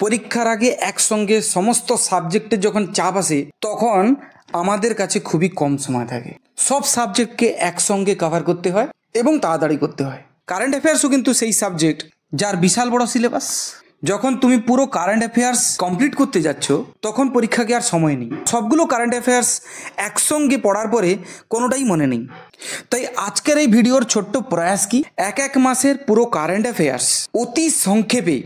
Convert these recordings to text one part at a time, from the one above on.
পরীক্ষার আগে একসঙ্গে সমস্ত সাবজেক্টে যখন চাপ আসে তখন আমাদের কাছে খুবই কম সময় থাকে। সব সাবজেক্টকে একসঙ্গে কভার করতে হয় এবং তাড়াতাড়ি করতে হয়। কারেন্ট অ্যাফেয়ার্সও কিন্তু সেই সাবজেক্ট যার বিশাল বড় সিলেবাস। যখন তুমি পুরো কারেন্ট অ্যাফেয়ার্স কমপ্লিট করতে যাচ্ছ তখন পরীক্ষাকে আর সময় নেই। সবগুলো কারেন্ট অ্যাফেয়ার্স একসঙ্গে পড়ার পরে কোনোটাই মনে নেই। তাই আজকের এই ভিডিওর ছোট্ট প্রয়াস কি, এক মাসের পুরো কারেন্ট অ্যাফেয়ার্স অতি সংক্ষেপে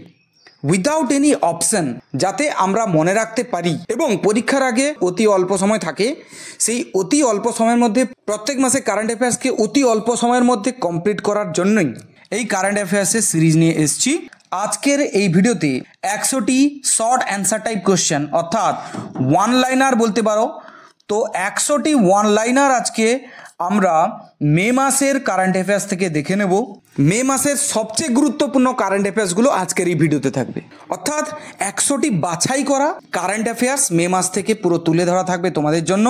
উইদাউট এনি অপশন যাতে আমরা মনে রাখতে পারি এবং পরীক্ষার আগে অতি অল্প সময় থাকে, সেই অতি অল্প সময়ের মধ্যে প্রত্যেক মাসে কারেন্ট অ্যাফেয়ার্সকে অতি অল্প সময়ের মধ্যে কমপ্লিট করার জন্যই এই কারেন্ট অ্যাফেয়ার্সের সিরিজ নিয়ে এসেছি। আজকের এই ভিডিওতে 100টি শর্ট অ্যান্সার টাইপ কোশ্চেন অর্থাৎ ওয়ান লাইনার বলতে পারো। তো 100টি ওয়ান লাইনার আজকে আমরা মে মাসের কারেন্ট অ্যাফেয়ার্স থেকে দেখে নেব। মে মাসের সবচেয়ে গুরুত্বপূর্ণ কারেন্ট অ্যাফেয়ার্সগুলো আজকের এই ভিডিওতে থাকবে। অর্থাৎ 100টি বাছাই করা কারেন্ট অ্যাফেয়ার্স মে মাস থেকে পুরো তুলে ধরা থাকবে তোমাদের জন্য।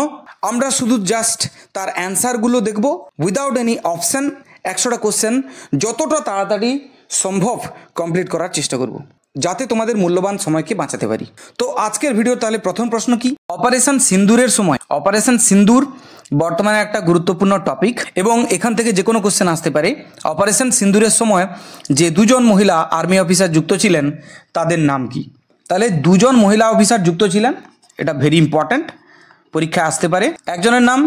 আমরা শুধু জাস্ট তার অ্যান্সারগুলো দেখব উইদাউট এনি অপশান। 100টা কোশ্চেন যতটা তাড়াতাড়ি সম্ভব কমপ্লিট করার চেষ্টা করব যাতে তোমাদের মূল্যবান সময়কে বাঁচাতে পারি। তো আজকের ভিডিওর তাহলে প্রথম প্রশ্ন কি, অপারেশন সিন্দুরের সময়, অপারেশন সিন্দুর বর্তমানে একটা গুরুত্বপূর্ণ টপিক এবং এখান থেকে যে কোনো কোশ্চেন আসতে পারে। অপারেশন সিন্দুরের সময় যে দুজন মহিলা আর্মি অফিসার যুক্ত ছিলেন তাদের নাম কি? তাহলে দুজন মহিলা অফিসার যুক্ত ছিলেন, এটা ভেরি ইম্পর্ট্যান্ট, পরীক্ষায় আসতে পারে। একজনের নাম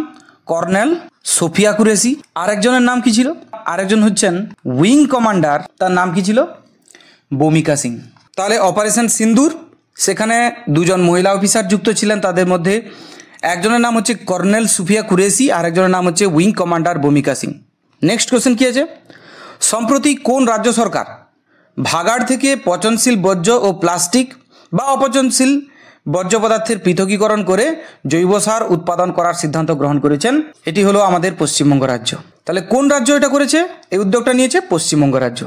কর্নেল সোফিয়া কুরেশি, আরেকজনের নাম কি ছিল? আরেকজন হচ্ছেন উইং কমান্ডার, তার নাম কি ছিল? ভূমিকা সিং। তাহলে অপারেশন সিন্দুর সেখানে দুজন মহিলা অফিসার যুক্ত ছিলেন, তাদের মধ্যে একজনের নাম হচ্ছে কর্নেল সুফিয়া কুরেশি আর একজনের নাম হচ্ছে উইং কমান্ডার ভূমিকা সিং। নেক্সট কোশ্চেন কি আছে, সম্প্রতি কোন রাজ্য সরকার ভাগাড় থেকে পচনশীল বর্জ্য ও প্লাস্টিক বা অপচনশীল বর্জ্য পদার্থের পৃথকীকরণ করে জৈব সার উৎপাদন করার সিদ্ধান্ত গ্রহণ করেছেন? এটি হলো আমাদের পশ্চিমবঙ্গ রাজ্য। তাহলে কোন রাজ্য এটা করেছে, এই উদ্যোগটা নিয়েছে? পশ্চিমবঙ্গ রাজ্য।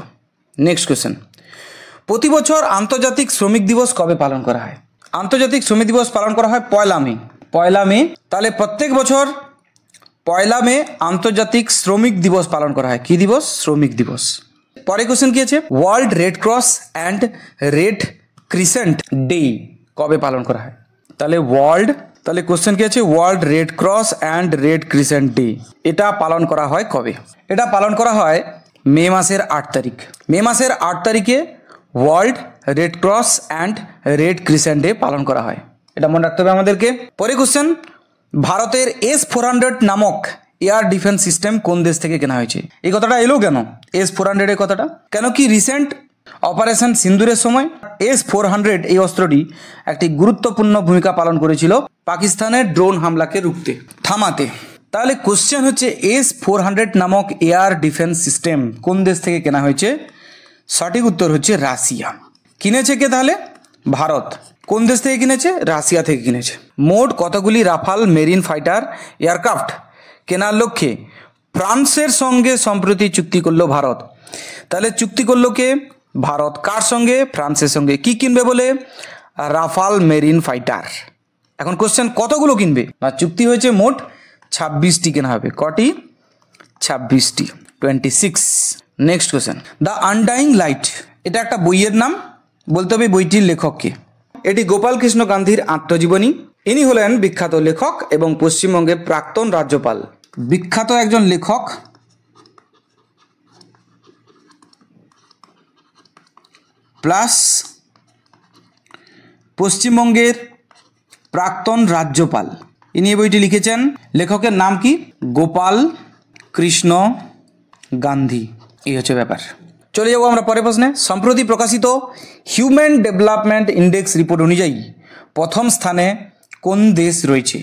নেক্সট কোশ্চেন, প্রতি বছর আন্তর্জাতিক শ্রমিক দিবস কবে পালন করা হয়? আন্তর্জাতিক শ্রমিক দিবস পালন করা হয় পয়লা মে। পয়লা মে। তাহলে প্রত্যেক বছর পয়লা মে আন্তর্জাতিক শ্রমিক দিবস পালন করা হয়। কি দিবস? শ্রমিক দিবস। পরে কোশ্চেন কি আছে, world red cross and red crescent day কবে পালন করা হয়? তাহলে তাহলে কোশ্চেন কি আছে, world red cross and red crescent day এটা পালন করা হয় কবে? এটা পালন করা হয় মে মাসের 8 তারিখ। মে মাসের 8 তারিখে world red cross and red crescent day পালন করা হয়, এটা মনে রাখতে হবে আমাদেরকে। পরে কোশ্চেন, ভারতের S-400 নামক এয়ার ডিফেন্স সিস্টেম কোন দেশ থেকে কেনা হয়েছে? এই কথাটা এলো কেন, S-400 এর কথাটা কেন? কি রিসেন্ট অপারেশন সিন্দুরের সময় S-400 এই অস্ত্রটি একটি গুরুত্বপূর্ণ ভূমিকা পালন করেছিল পাকিস্তানের ড্রোন হামলাকে রুখতে, থামাতে। তাহলে কোশ্চেন হচ্ছে S-400 নামক এয়ার ডিফেন্স সিস্টেম কোন দেশ থেকে কেনা হয়েছে? সঠিক উত্তর হচ্ছে রাশিয়া। কিনেছে কে তাহলে? ভারত। কোন দেশ থেকে কিনেছে? রাশিয়া থেকে কিনেছে। মোট কতগুলি রাফাল মেরিন ফাইটার এয়ারক্রাফট কেনার লক্ষ্যে ফ্রান্সের সঙ্গে সম্প্রতি চুক্তি করলো ভারত? তাহলে চুক্তি করলো কে? ভারত। কার সঙ্গে? ফ্রান্সের সঙ্গে। কি কিনবে বলে? Rafale marine fighter. এখন কোশ্চেন, কতগুলো কিনবে? না, চুক্তি হয়েছে মোট 26টি কেনা হবে। কটি? 26টি, 26। নেক্সট কোশ্চেন, দ্য আনডাইং লাইট এটা একটা বইয়ের নাম, বলতে হবে বইটির লেখককে। এটি গোপাল কৃষ্ণ গান্ধীর আত্মজীবনী। ইনি হলেন বিখ্যাত লেখক এবং পশ্চিমবঙ্গের প্রাক্তন রাজ্যপাল। বিখ্যাত একজন লেখক প্লাস পশ্চিমবঙ্গের প্রাক্তন রাজ্যপাল, ইনি এই বইটি লিখেছেন। লেখকের নাম কি? গোপাল কৃষ্ণ গান্ধী। এই হচ্ছে ব্যাপার। চলে যাবো আমরা পরের প্রশ্নে। সম্প্রতি প্রকাশিত হিউম্যান ডেভেলপমেন্ট ইন্ডেক্স রিপোর্ট অনুযায়ী প্রথম স্থানে কোন দেশ রয়েছে?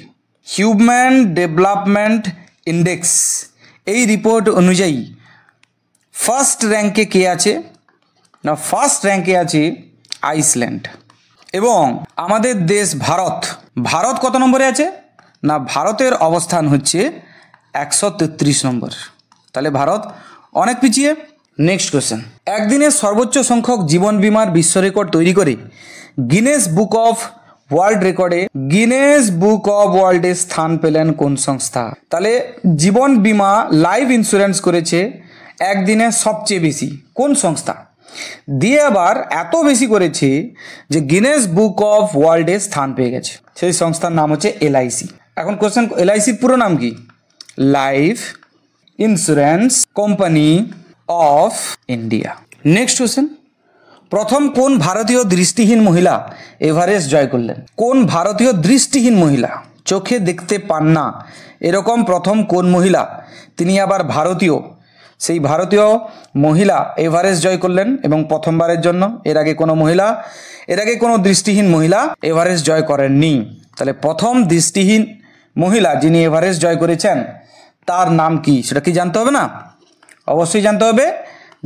হিউম্যান ডেভেলপমেন্ট ইন্ডেক্স এই রিপোর্ট অনুযায়ী ফার্স্ট র্যাঙ্কে কে আছে? না, ফার্স্ট র্যাঙ্কে আছে আইসল্যান্ড। এবং আমাদের দেশ ভারত, ভারত কত নম্বরে আছে? না, ভারতের অবস্থান হচ্ছে 133 নম্বর। তাহলে ভারত অনেক পিছিয়ে। নেক্সট কোশ্চেন, একদিনে সর্বোচ্চ সংখ্যক জীবন বীমার বিশ্ব রেকর্ড তৈরি করে গিনেস বুক অফ ওয়ার্ল্ডে স্থান পেলেন কোন সংস্থা? তাহলে জীবন বীমা লাইফ ইন্স্যুরেন্স করেছে একদিনে সবচেয়ে বেশি কোন সংস্থা? দিয়ে আবার এত বেশি করেছে যে গিনেস বুক অফ ওয়ার্ল্ডে স্থান পেয়ে গেছে। সেই সংস্থার নাম হচ্ছে এলআইসি। এখন কোশ্চেন, এলআইসির পুরো নাম কি? Life insurance company of India. Next question, প্রথম কোন ভারতীয় দৃষ্টিহীন মহিলা এভারেস্ট জয় করলেন? কোন ভারতীয় দৃষ্টিহীন মহিলা, চোখে দেখতে পান না এরকম প্রথম কোন মহিলা, তিনি আবার ভারতীয়, সেই ভারতীয় মহিলা এভারেস্ট জয় করলেন এবং প্রথমবারের জন্য। এর আগে কোনো দৃষ্টিহীন মহিলা এভারেস্ট জয় করেননি। তাহলে প্রথম দৃষ্টিহীন মহিলা যিনি এভারেস্ট জয় করেছেন তার নাম কি, সেটা কি জানতে হবে না? অবশ্যই জানতে হবে,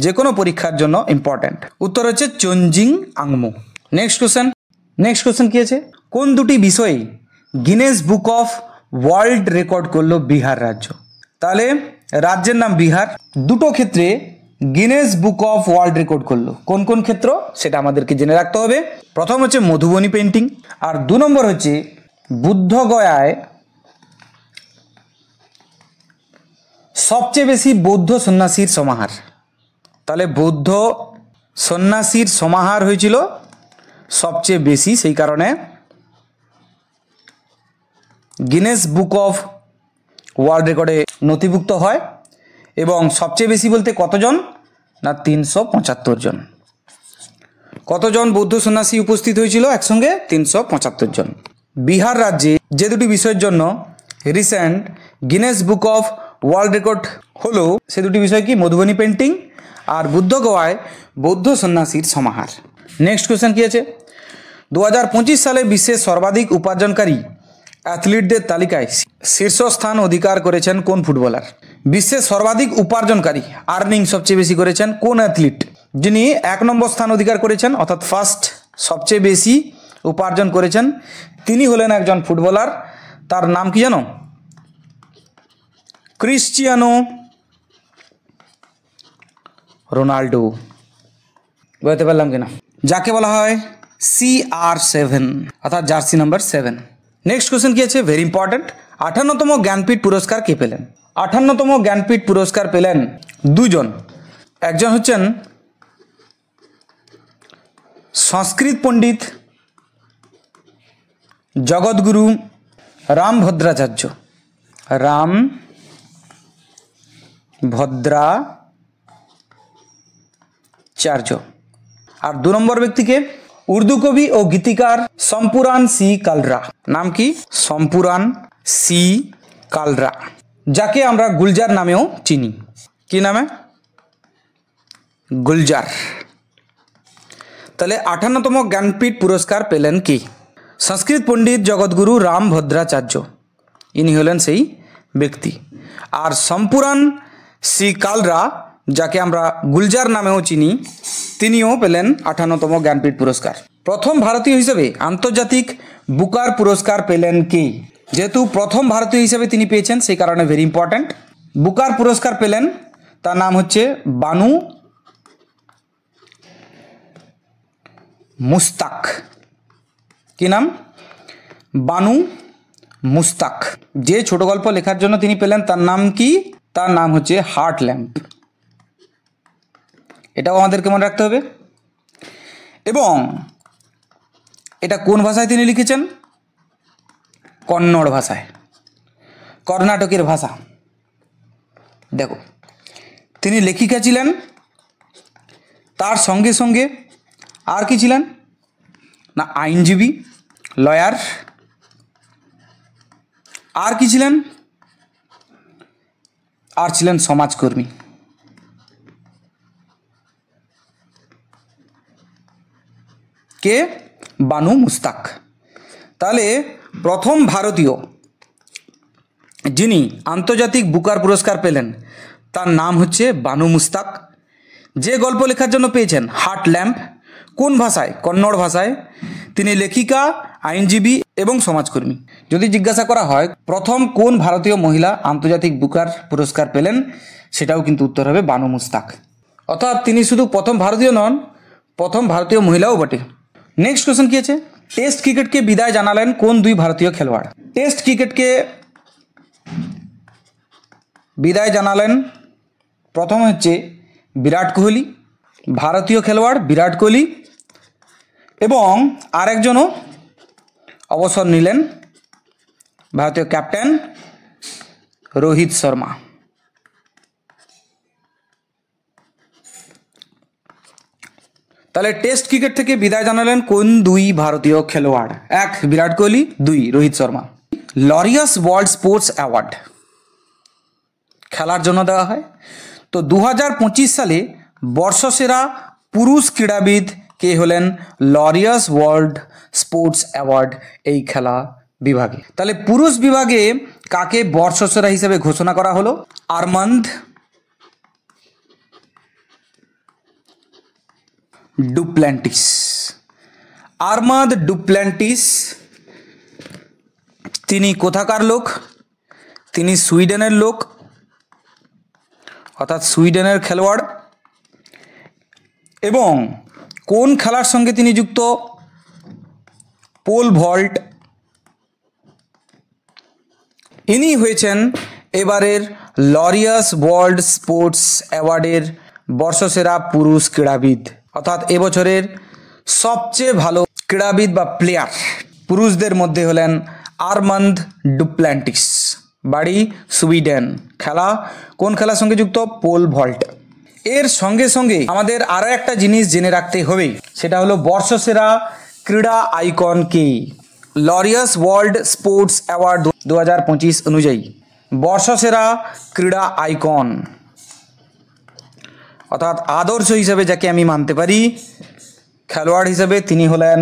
যে কোনো পরীক্ষার জন্য ইম্পর্ট্যান্ট। উত্তর হচ্ছে চঞ্জিং আংমু। নেক্সট কোশ্চেন কি আছে? কোন দুটি বিষয়ে Guinness book of world record করলো বিহার রাজ্য? তাহলে রাজ্যের নাম বিহার, দুটো ক্ষেত্রে Guinness book of world record করলো। কোন কোন ক্ষেত্র সেটা আমাদেরকে জেনে রাখতে হবে। প্রথম হচ্ছে মধুবনী পেন্টিং, আর 2 নম্বর হচ্ছে বুদ্ধগয়ায় সবচেয়ে বেশি বৌদ্ধ সন্ন্যাসীর সমাহার। তাহলে বৌদ্ধ সন্ন্যাসীর সমাহার হয়েছিল সবচেয়ে বেশি, সেই কারণে গিনেস বুক অফ ওয়ার্ল্ড রেকর্ডে নথিভুক্ত হয়। এবং সবচেয়ে বেশি বলতে কতজন? না 375 জন। কতজন বৌদ্ধ সন্ন্যাসী উপস্থিত হয়েছিল একসঙ্গে? 375 জন। বিহার রাজ্যে যে দুটি বিষয়ের জন্য recent Guinness book of world record হলো, সে দুটি বিষয় কি? মধুবনী পেন্টিং আর বুদ্ধগয়ায় বৌদ্ধ সন্ন্যাসীর সমাহার। নেক্সট কোশ্চেন কি আছে? 2025 সালে বিশ্বের সর্বাধিক উপার্জনকারী অ্যাথলিটদের তালিকায় শীর্ষস্থান অধিকার করেছেন কোন ফুটবলার? বিশ্বের সর্বাধিক উপার্জনকারী, আর্নিং সবচেয়ে বেশি করেছেন কোন অ্যাথলিট, যিনি 1 নম্বর স্থান অধিকার করেছেন, অর্থাৎ ফার্স্ট সবচেয়ে বেশি উপার্জন করেছেন, তিনি হলেন একজন ফুটবলার। তার নাম কি জানো? Cristiano Ronaldo. বুঝতে পারলাম কিনা? যাকে বলা হয় CR7, অর্থাৎ জার্সি নাম্বার 7। নেক্সট কোশ্চেন কি আছে? Very important. 58তম জ্ঞানপীঠ পুরস্কার কে পেলেন? 58তম জ্ঞানপীঠ পুরস্কার পেলেন 2 জন। একজন হচ্ছেন সংস্কৃত পণ্ডিত জগৎগুরু রামভদ্রাচার্য। আর 2 নম্বর ব্যক্তিকে উর্দু কবি ও গীতিকার সম্পুরান সি কালরা। নাম কি? সম্পুরান সি কালরা, যাকে আমরা গুলজার নামেও চিনি। কি নামে? গুলজার। তাহলে 58তম জ্ঞানপীঠ পুরস্কার পেলেন কি? সংস্কৃত পণ্ডিত জগৎগুরু রামভদ্রাচার্য, ইনি হলেন সেই ব্যক্তি। আর সম্পুরান সি কালরা, যাকে আমরা গুলজার নামেও চিনি, তিনিও পেলেন 58তম জ্ঞানপীঠ পুরস্কার। প্রথম ভারতীয় হিসেবে আন্তর্জাতিক বুকার পুরস্কার পেলেন কে? যেহেতু প্রথম ভারতীয় হিসেবে তিনি পেয়েছেন, সেই কারণে ভেরি ইম্পর্ট্যান্ট। বুকার পুরস্কার পেলেন, তার নাম হচ্ছে বানু মুস্তাক। কি নাম? বানু মুস্তাক। যে ছোট গল্প লেখার জন্য তিনি পেলেন তার নাম কি? তার নাম হচ্ছে হার্ট ল্যাম্প। এটাও আমাদেরকে মনে রাখতে হবে। এবং এটা কোন ভাষায় তিনি লিখেছেন? কন্নড় ভাষায়, কর্ণাটকের ভাষা। দেখো, তিনি লেখিকা ছিলেন, তার সঙ্গে সঙ্গে আর কি ছিলেন? না আইনজীবী, লয়ার। আর কি ছিলেন? আর ছিলেন সমাজকর্মী। কে? বানু মুস্তাক। তাহলে প্রথম ভারতীয় যিনি আন্তর্জাতিক বুকার পুরস্কার পেলেন তার নাম হচ্ছে বানু মুস্তাক। যে গল্প লেখার জন্য পেয়েছেন হার্ট ল্যাম্প, কোন ভাষায়? কন্নড় ভাষায়। তিনি লেখিকা, আইনজীবী এবং সমাজকর্মী। যদি জিজ্ঞাসা করা হয় প্রথম কোন ভারতীয় মহিলা আন্তর্জাতিক বুকার পুরস্কার পেলেন, সেটাও কিন্তু উত্তর হবে বানু মুস্তাক। অর্থাৎ তিনি শুধু প্রথম ভারতীয় নন, প্রথম ভারতীয় মহিলাও বটে। নেক্সট কোশ্চেন কি আছে? টেস্ট ক্রিকেটকে বিদায় জানালেন কোন 2 ভারতীয় খেলোয়াড়? টেস্ট ক্রিকেটকে বিদায় জানালেন প্রথম হচ্ছে বিরাট কোহলি ভারতীয় খেলোয়াড় বিরাট কোহলি এবং আরেকজনও অবসর নিলেন, ভারতীয় ক্যাপ্টেন রোহিত শর্মা। তাহলে টেস্ট ক্রিকেট থেকে বিদায় জানালেন কোন দুই ভারতীয় খেলোয়াড়? এক বিরাট কোহলি, দুই Rohit Sharma. Laureus world sports award খেলার জন্য দেওয়া হয়। তো 2025 সালে বর্ষসেরা পুরুষ ক্রীড়াবিদ কে হলেন? লরিয়াস ওয়ার্ল্ড স্পোর্টস অ্যাওয়ার্ড এই খেলা বিভাগে। তাহলে পুরুষ বিভাগে কাকে বর্ষসেরা হিসেবে ঘোষণা করা হলো? Armand Duplantis. আরমান্দ ডুপ্ল্যান্টিস তিনি কোথাকার লোক? তিনি সুইডেনের লোক, অর্থাৎ সুইডেনের খেলোয়াড়। এবং কোন খেলার সঙ্গে তিনি যুক্ত? Pole vault. ইনি হয়েছেন এবারের লরিয়াস ওয়ার্ল্ড স্পোর্টস অ্যাওয়ার্ডের বর্ষসেরা পুরুষ ক্রীড়াবিদ, অর্থাৎ এবছরের সবচেয়ে ভালো ক্রীড়াবিদ বা প্লেয়ার পুরুষদের মধ্যে হলেন আরমান্দ ডুপ্ল্যান্টিস, বাড়ি সুইডেন, খেলা কোন খেলার সঙ্গে যুক্ত? Pole vault. এর সঙ্গে সঙ্গে আমাদের আরও একটা জিনিস জেনে রাখতে হবে, সেটা হলো বর্ষসেরা ক্রীড়া আইকন কে? লরিয়াস ওয়ার্ল্ড স্পোর্টস অ্যাওয়ার্ড 2025 অনুযায়ী বর্ষসেরা ক্রীড়া আইকন অর্থাৎ আদর্শ হিসেবে যাকে আমি মানতে পারি খেলোয়াড় হিসেবে, তিনি হলেন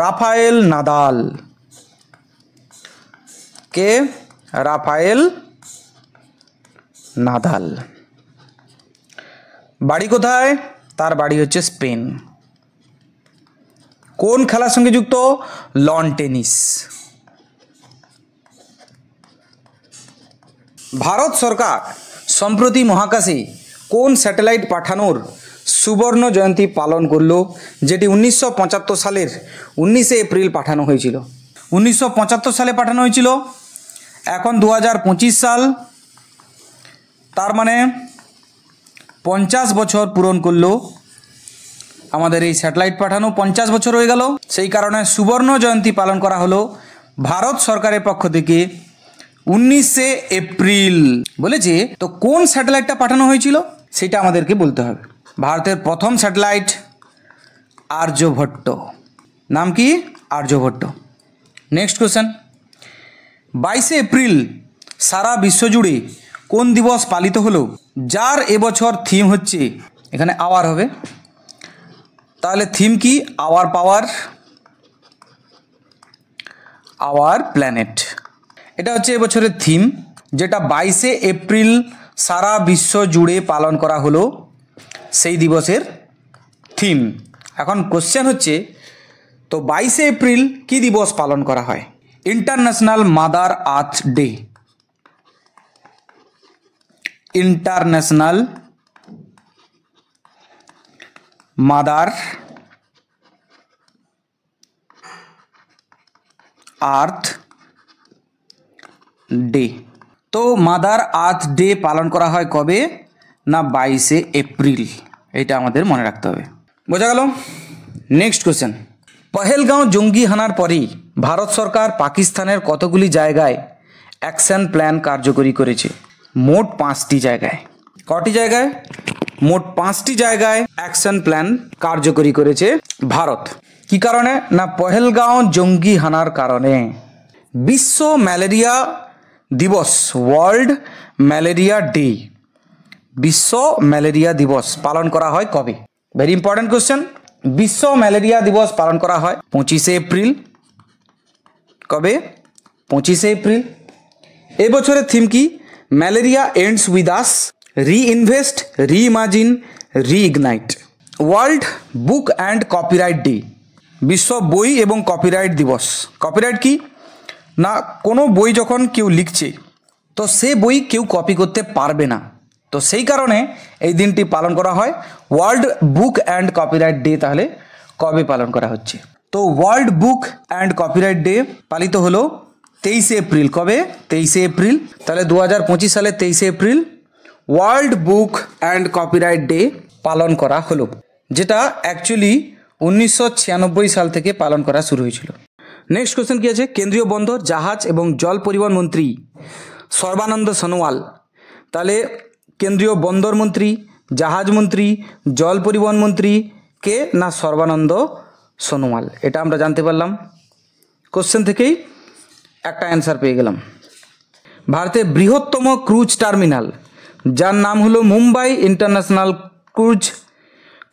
রাফায়েল নাদাল। কে? Rafael Nadal. বাড়ি কোথায়? তার বাড়ি হচ্ছে স্পেন। কোন খেলার সঙ্গে যুক্ত? Loan tennis. ভারত সরকার সম্প্রতি মহাকাশে কোন স্যাটেলাইট পাঠানোর সুবর্ণ জয়ন্তী পালন করল, যেটি 1975 সালের 19 এপ্রিল পাঠানো হয়েছিল? 1975 সালে পাঠানো হয়েছিল, এখন 2025 সাল, তার মানে 50 বছর পূরণ করলো আমাদের এই স্যাটেলাইট পাঠানো, 50 বছর হয়ে গেল। সেই কারণে সুবর্ণ জয়ন্তী পালন করা হলো ভারত সরকারের পক্ষ থেকে 19 এপ্রিল। বলেছে তো কোন স্যাটেলাইটটা পাঠানো হয়েছিল সেটা আমাদেরকে বলতে হবে। ভারতের প্রথম স্যাটেলাইট আর্যভট্ট। নাম কি? আর্যভট্ট। নেক্সট কোশ্চেন, 22 এপ্রিল সারা বিশ্বজুড়ে কোন দিবস পালিত হলো, যার এবছর থিম হচ্ছে, এখানে আওয়ার হবে, তাহলে থিম কি? Our power, our planet. এটা হচ্ছে এবছরের থিম, যেটা 22 এপ্রিল সারা বিশ্ব জুড়ে পালন করা হলো সেই দিবসের থিম। এখন কোশ্চেন হচ্ছে, তো 22 এপ্রিল কি দিবস পালন করা হয়? International mother earth day. International mother earth day. তো মাদার আর্থ ডে পালন করা হয় কবে? না 22 এপ্রিল। এটা আমাদের মনে রাখতে হবে। বোঝা গেল? নেক্সট কোশ্চেন, পহেলগাঁও জঙ্গি হানার পরেই ভারত সরকার পাকিস্তানের কতগুলি জায়গায় অ্যাকশন প্ল্যান কার্যকরী করেছে? মোট 5টি জায়গায়। কটি জায়গায়? মোট 5টি জায়গায় অ্যাকশন প্ল্যান কার্যকরী করেছে ভারত। কি কারণে? না পহেলগাঁও জঙ্গি হানার কারণে। বিশ্ব ম্যালেরিয়া দিবস, ওয়ার্ল্ড ম্যালেরিয়া ডে, বিশ্ব ম্যালেরিয়া দিবস পালন করা হয় কবে? Very important question. বিশ্ব ম্যালেরিয়া দিবস পালন করা হয় 25 এপ্রিল। কবে? 25 এপ্রিল। এবছরের থিম কি? Malaria ends with us, reinvest, reimagine, reignite. World book and copyright day, বিশ্ব বই এবং কপিরাইট দিবস। কপিরাইট কি? না কোনো বই যখন কেউ লিখছে তো সে বই কেউ কপি করতে পারবে না, তো সেই কারণে এই দিনটি পালন করা হয়। World book and copyright day তাহলে কবে পালন করা হচ্ছে? তো world book and copyright day পালিত হলো 23 এপ্রিল। কবে? 23 এপ্রিল। তাহলে 2025 সালে 23 April world book and copyright day পালন করা হলো। যেটা অ্যাকচুয়ালি 1996 সাল থেকে পালন করা শুরু হয়েছিল। নেক্সট কোশ্চেন কি আছে, কেন্দ্রীয় বন্দর, জাহাজ এবং জল পরিবহন মন্ত্রী সর্বানন্দ সোনোয়াল। তাহলে কেন্দ্রীয় বন্দর মন্ত্রী, জাহাজ মন্ত্রী, জল পরিবহন মন্ত্রী কে না সর্বানন্দ সোনোয়াল। এটা আমরা জানতে পারলাম কোশ্চেন থেকেই, একটা অ্যান্সার পেয়ে গেলাম। ভারতের বৃহত্তম ক্রুজ টার্মিনাল, যার নাম হলো মুম্বাই ইন্টারন্যাশনাল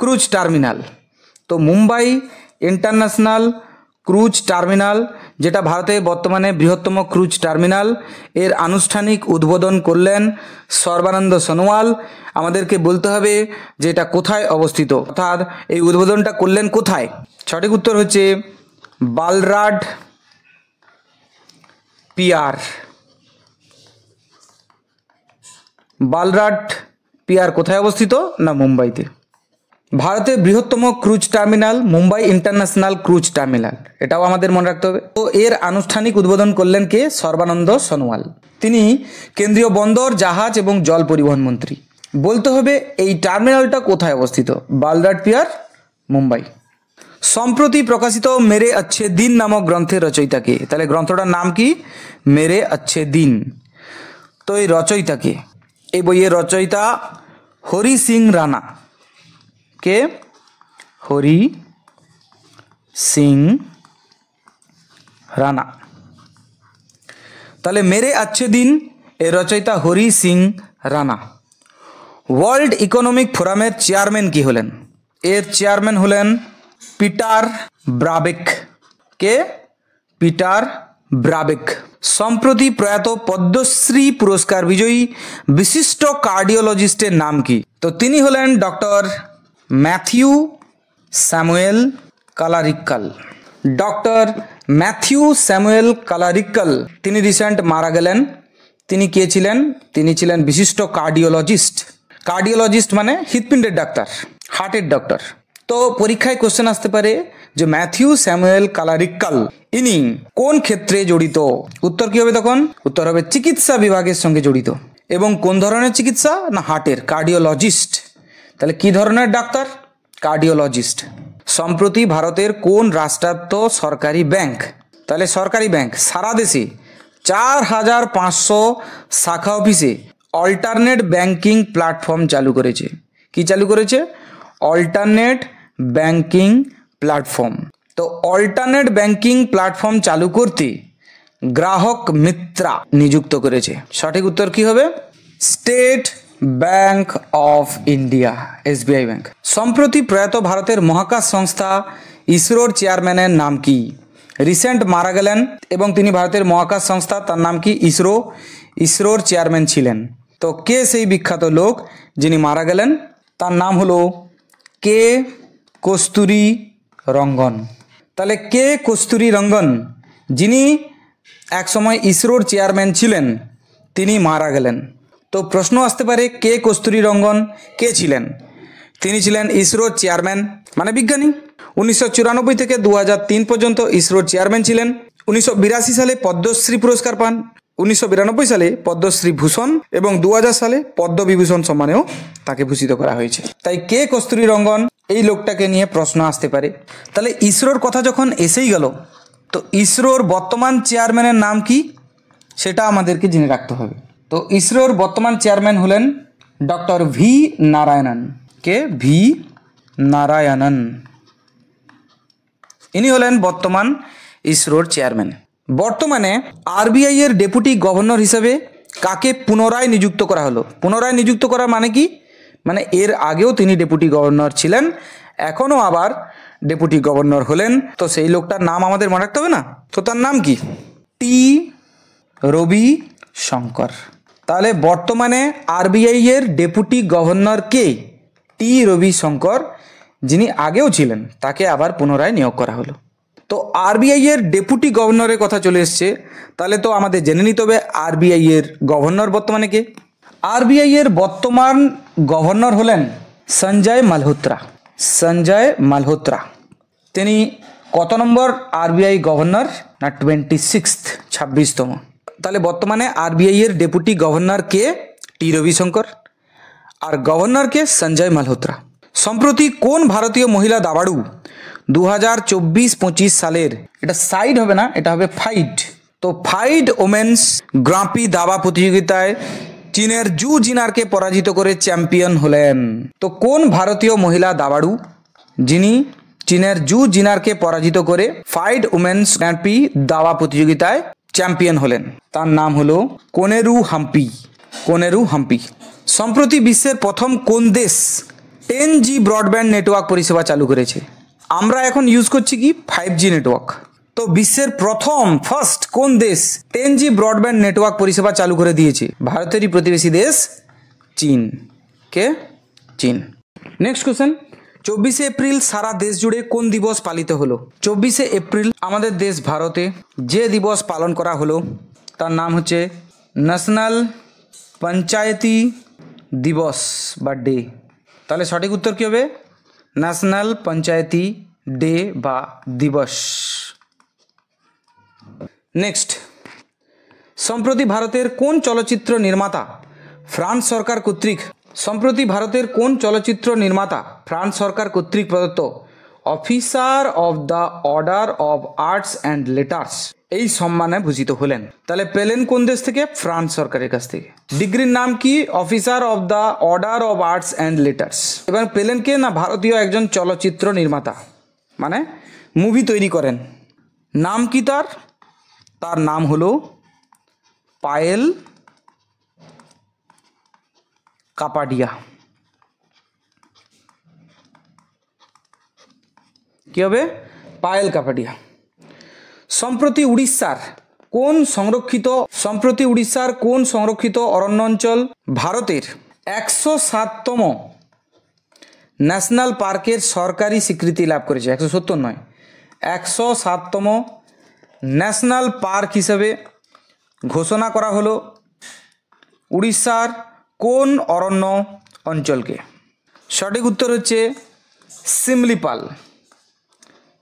ক্রুজ টার্মিনাল। তো মুম্বাই ইন্টারন্যাশনাল ক্রুজ টার্মিনাল, যেটা ভারতের বর্তমানে বৃহত্তম ক্রুজ টার্মিনাল, এর আনুষ্ঠানিক উদ্বোধন করলেন সর্বানন্দ সোনোয়াল। আমাদেরকে বলতে হবে যে এটা কোথায় অবস্থিত, অর্থাৎ এই উদ্বোধনটা করলেন কোথায়। সঠিক উত্তর হচ্ছে বালরাড পিয়ার। বালরাড পিয়ার কোথায় অবস্থিত না মুম্বাইতে। ভারতের বৃহত্তম cruise terminal Mumbai international cruise terminal, এটাও আমাদের মনে রাখতে হবে। তো এর আনুষ্ঠানিক উদ্বোধন করলেন কে? সর্বানন্দ সোনোয়াল। তিনি কেন্দ্রীয় বন্দর, জাহাজ এবং জল পরিবহন মন্ত্রী। বলতে হবে এই টার্মিনালটা কোথায় অবস্থিত, বালরাড পিয়ার, মুম্বাই। সম্প্রতি প্রকাশিত মেরে अच्छे दिन নামক গ্রন্থের রচয়িতা কে? তাহলে গ্রন্থটার নাম কি? মেরে अच्छे दिन। তো এই রচয়িতা কে? এই বইয়ের রচয়িতা হরি সিং রানা। কে? হরি সিং রানা। তাহলে মেরে अच्छे दिन এর রচয়িতা হরি সিং রানা। ওয়ার্ল্ড ইকোনমিক ফোরামের চেয়ারম্যান কি হলেন? এর চেয়ারম্যান হলেন পিটার ব্রাবেক। কে? পিটার ব্রাবেক। সম্প্রতি প্রয়াত পদ্মশ্রী পুরস্কার বিজয়ী বিশিষ্ট কার্ডিওলজিস্টের নাম কি? তো তিনি হলেন ডক্টর ম্যাথিউ স্যামুয়েল কালারিক্কাল। ডক্টর ম্যাথিউ স্যামুয়েল কালারিক্কাল তিনি রিসেন্ট মারা গেলেন। তিনি কে ছিলেন? তিনি ছিলেন বিশিষ্ট কার্ডিওলজিস্ট। কার্ডিওলজিস্ট মানে হৃৎপিণ্ডের ডাক্তার, হার্টের ডক্টর। তো পরীক্ষায় কোশ্চেন আসতে পারে যে ম্যাথিউ স্যামুয়েল কালারিক্কাল ইনি কোন ক্ষেত্রে জড়িত? উত্তর কি হবে তখন? উত্তর হবে চিকিৎসা বিভাগের সঙ্গে জড়িত। এবং কোন ধরনের চিকিৎসা? না হার্টের, কার্ডিওলজিস্ট। তাহলে কি ধরনের ডাক্তার? কার্ডিওলজিস্ট। সম্প্রতি ভারতের কোন রাষ্ট্রায়ত্ত সরকারি ব্যাংক? তাহলে সরকারি ব্যাংক সারা দেশে 4500 শাখা অফিসে অল্টারনেট ব্যাংকিং প্ল্যাটফর্ম চালু করেছে। কি চালু করেছে? Alternate banking platform. তো অল্টারনেট ব্যাংকিং প্ল্যাটফর্ম চালু করতে গ্রাহক মিত্রা নিযুক্ত করেছে। সঠিক উত্তর কি হবে? State bank of India, SBI bank. সম্প্রতি প্রয়াত ভারতের মহাকাশ সংস্থা ইসরোর চেয়ারম্যানের নাম কি? রিসেন্ট মারা গেলেন এবং তিনি ভারতের মহাকাশ সংস্থা, তার নাম কি? ইসরোর চেয়ারম্যান ছিলেন। তো কে সেই বিখ্যাত লোক যিনি মারা গেলেন? তার নাম হলো কে কস্তুরী রঙ্গন। তাহলে কে কস্তুরী রঙ্গন যিনি একসময় ইসরোর চেয়ারম্যান ছিলেন, তিনি মারা গেলেন। তো প্রশ্ন আসতে পারে কে কস্তুরী রঙ্গন কে ছিলেন? তিনি ছিলেন ইসরোর চেয়ারম্যান মানে বিজ্ঞানী। 1994 থেকে 2003 পর্যন্ত ইসরোর চেয়ারম্যান ছিলেন। 1982 সালে পদ্মশ্রী পুরস্কার পান, 1992 সালে পদ্মশ্রী ভূষণ এবং 2000 সালে পদ্মবিভূষণ সম্মানেও তাকে ভূষিত করা হয়েছে। তাই কে কস্তুরী রঙ্গন এই লোকটাকে নিয়ে প্রশ্ন আসতে পারে। তাহলে ইসরোর কথা যখন এসেই গেল, তো ইসরোর বর্তমান চেয়ারম্যানের নাম কি সেটা আমাদেরকে জেনে রাখতে হবে। তো ইসরোর বর্তমান চেয়ারম্যান হলেন ডক্টর ভি নারায়ণন। কে? ভি নারায়ণন। ইনি হলেন বর্তমান ইসরোর চেয়ারম্যান। বর্তমানে আরবিআই এর ডেপুটি গভর্নর হিসেবে কাকে পুনরায় নিযুক্ত করা হলো? পুনরায় নিযুক্ত করা মানে কি? মানে এর আগেও তিনি ডেপুটি গভর্নর ছিলেন, এখনও আবার ডেপুটি গভর্নর হলেন। তো সেই লোকটার নাম আমাদের মনে রাখতে হবে না? তো তার নাম কি? টি রবি শঙ্কর। তাহলে বর্তমানে আরবিআই এর ডেপুটি গভর্নর কে? টি রবি শঙ্কর, যিনি আগেও ছিলেন, তাকে আবার পুনরায় নিয়োগ করা হলো। তো আরবিআই এর ডেপুটি গভর্নরের কথা চলে এসছে, তাহলে তো আমাদের জেনে নিতে হবে আরবিআই এর গভর্নর বর্তমানে কে। আরবিআই এর বর্তমান গভর্নর হলেন সঞ্জয় মালহোত্রা। সঞ্জয় মালহোত্রা তিনি কত নম্বর আরবিআই গভর্নর? না 26তম। তাহলে বর্তমানে আরবিআই এর ডেপুটি গভর্নর কে? টি রবিশঙ্কর। আর গভর্নর কে? সঞ্জয় মালহোত্রা। সম্প্রতি কোন ভারতীয় মহিলা দাবাড়ু 2024-25 সালের, এটা সাইড হবে না, এটা হবে ফাইট, তো ফাইট ওমেন্স গ্রাঁ-প্রি দাবা প্রতিযোগিতায় চীনের জু জিনারকে পরাজিত করে চ্যাম্পিয়ন হলেন? তো কোন ভারতীয় মহিলা দাবাড়ু যিনি চীনের জু জিনারকে পরাজিত করে ফাইট ওমেন্স গ্রাঁ-প্রি দাবা প্রতিযোগিতায় চ্যাম্পিয়ন হলেন? তার নাম হলো কোনেরু হাম্পি। কোনেরু হাম্পি। সম্প্রতি বিশ্বের প্রথম কোন দেশ 10G ব্রডব্যান্ড নেটওয়ার্ক পরিষেবা চালু করেছে? আমরা এখন ইউজ করছি কি 5G নেটওয়ার্ক। তো বিশ্বের ফার্স্ট কোন দেশ 10G ব্রডব্যান্ড নেটওয়ার্ক পরিষেবা চালু করে দিয়েছে? ভারতেরই প্রতিবেশী দেশ চীন। কে? চীন। নেক্সট কোশ্চেন, 24শে এপ্রিল সারা দেশ জুড়ে কোন দিবস পালিত হলো? 24শে এপ্রিল আমাদের দেশ ভারতে যে দিবস পালন করা হলো তার নাম হচ্ছে ন্যাশনাল পঞ্চায়েতি দিবস বা ডে। তাহলে সঠিক উত্তর কী হবে? ন্যাশনাল পঞ্চায়েতি ডে বা দিবস। নেক্সট, সম্প্রতি ভারতের কোন চলচ্চিত্র নির্মাতা ফ্রান্স সরকার কর্তৃক প্রদত্ত officer of the order of arts and letters এই সম্মানে ভূষিত হলেন? তাহলে পেলেন কোন দেশ থেকে? ফ্রান্স সরকারের কাছ থেকে। ডিগ্রির নাম কি? Officer of the order of arts and letters. এবার পেলেন কে? না ভারতীয় একজন চলচ্চিত্র নির্মাতা, মানে মুভি তৈরি করেন। নাম কি তার? তার নাম হলো পায়েল কাপাডিয়া। কি হবে? পায়েল কাপাডিয়া। সম্প্রতি উড়িষ্যার কোন সংরক্ষিত অরণ্য অঞ্চল ভারতের 107তম ন্যাশনাল পার্কের সরকারি স্বীকৃতি লাভ করেছে? 170 নয়, 107তম ন্যাশনাল পার্ক হিসেবে ঘোষণা করা হলো উড়িষ্যার কোন অরণ্য অঞ্চলকে? সঠিক উত্তর হচ্ছে সিমলিপাল।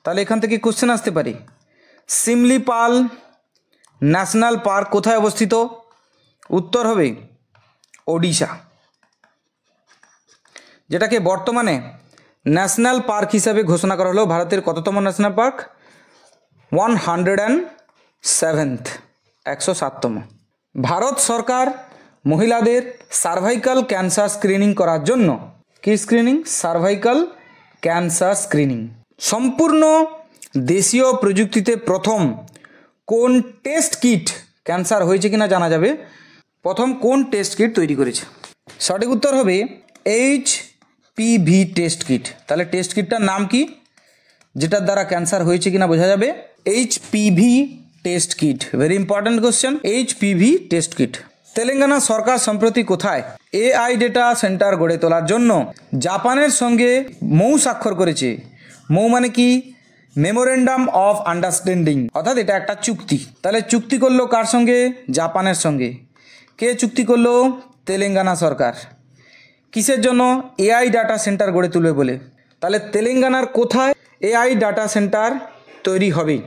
তাহলে এখান থেকে কোশ্চেন আসতে পারে, সিমলিপাল ন্যাশনাল পার্ক কোথায় অবস্থিত? উত্তর হবে ওড়িশা, যেটাকে বর্তমানে ন্যাশনাল পার্ক হিসাবে ঘোষণা করা হলো। ভারতের কততম ন্যাশনাল পার্ক? 107তম। ভারত সরকার মহিলাদের সার্ভাইকাল ক্যান্সার স্ক্রিনিং করার জন্য কি স্ক্রিনিং? সার্ভাইকাল ক্যান্সার স্ক্রিনিং সম্পূর্ণ দেশীয় প্রযুক্তিতে প্রথম কোন টেস্ট কিট, ক্যান্সার হয়েছে কিনা জানা যাবে, প্রথম কোন টেস্ট কিট তৈরি করেছে? সঠিক উত্তর হবে HPV টেস্ট কিট। তাহলে টেস্ট কিটটার নাম কি যেটার দ্বারা ক্যান্সার হয়েছে কিনা বোঝা যাবে? HPV test kit. Very important question, HPV test kit. Telangana সরকার সম্প্রতি কোথায় AI ডেটা সেন্টার গড়ে তোলার জন্য জাপানের সঙ্গে মৌ স্বাক্ষর করেছে? মৌ মানে কি? মেমোরেন্ডাম অফ আন্ডারস্ট্যান্ডিং, অর্থাৎ এটা একটা চুক্তি। তাহলে চুক্তি করলো কার সঙ্গে? জাপানের সঙ্গে। কে চুক্তি করলো? তেলেঙ্গানা সরকার। কিসের জন্য? AI ডাটা সেন্টার গড়ে তুলবে বলে। তাহলে তেলেঙ্গানার কোথায় AI ডাটা সেন্টার তৈরি হবে?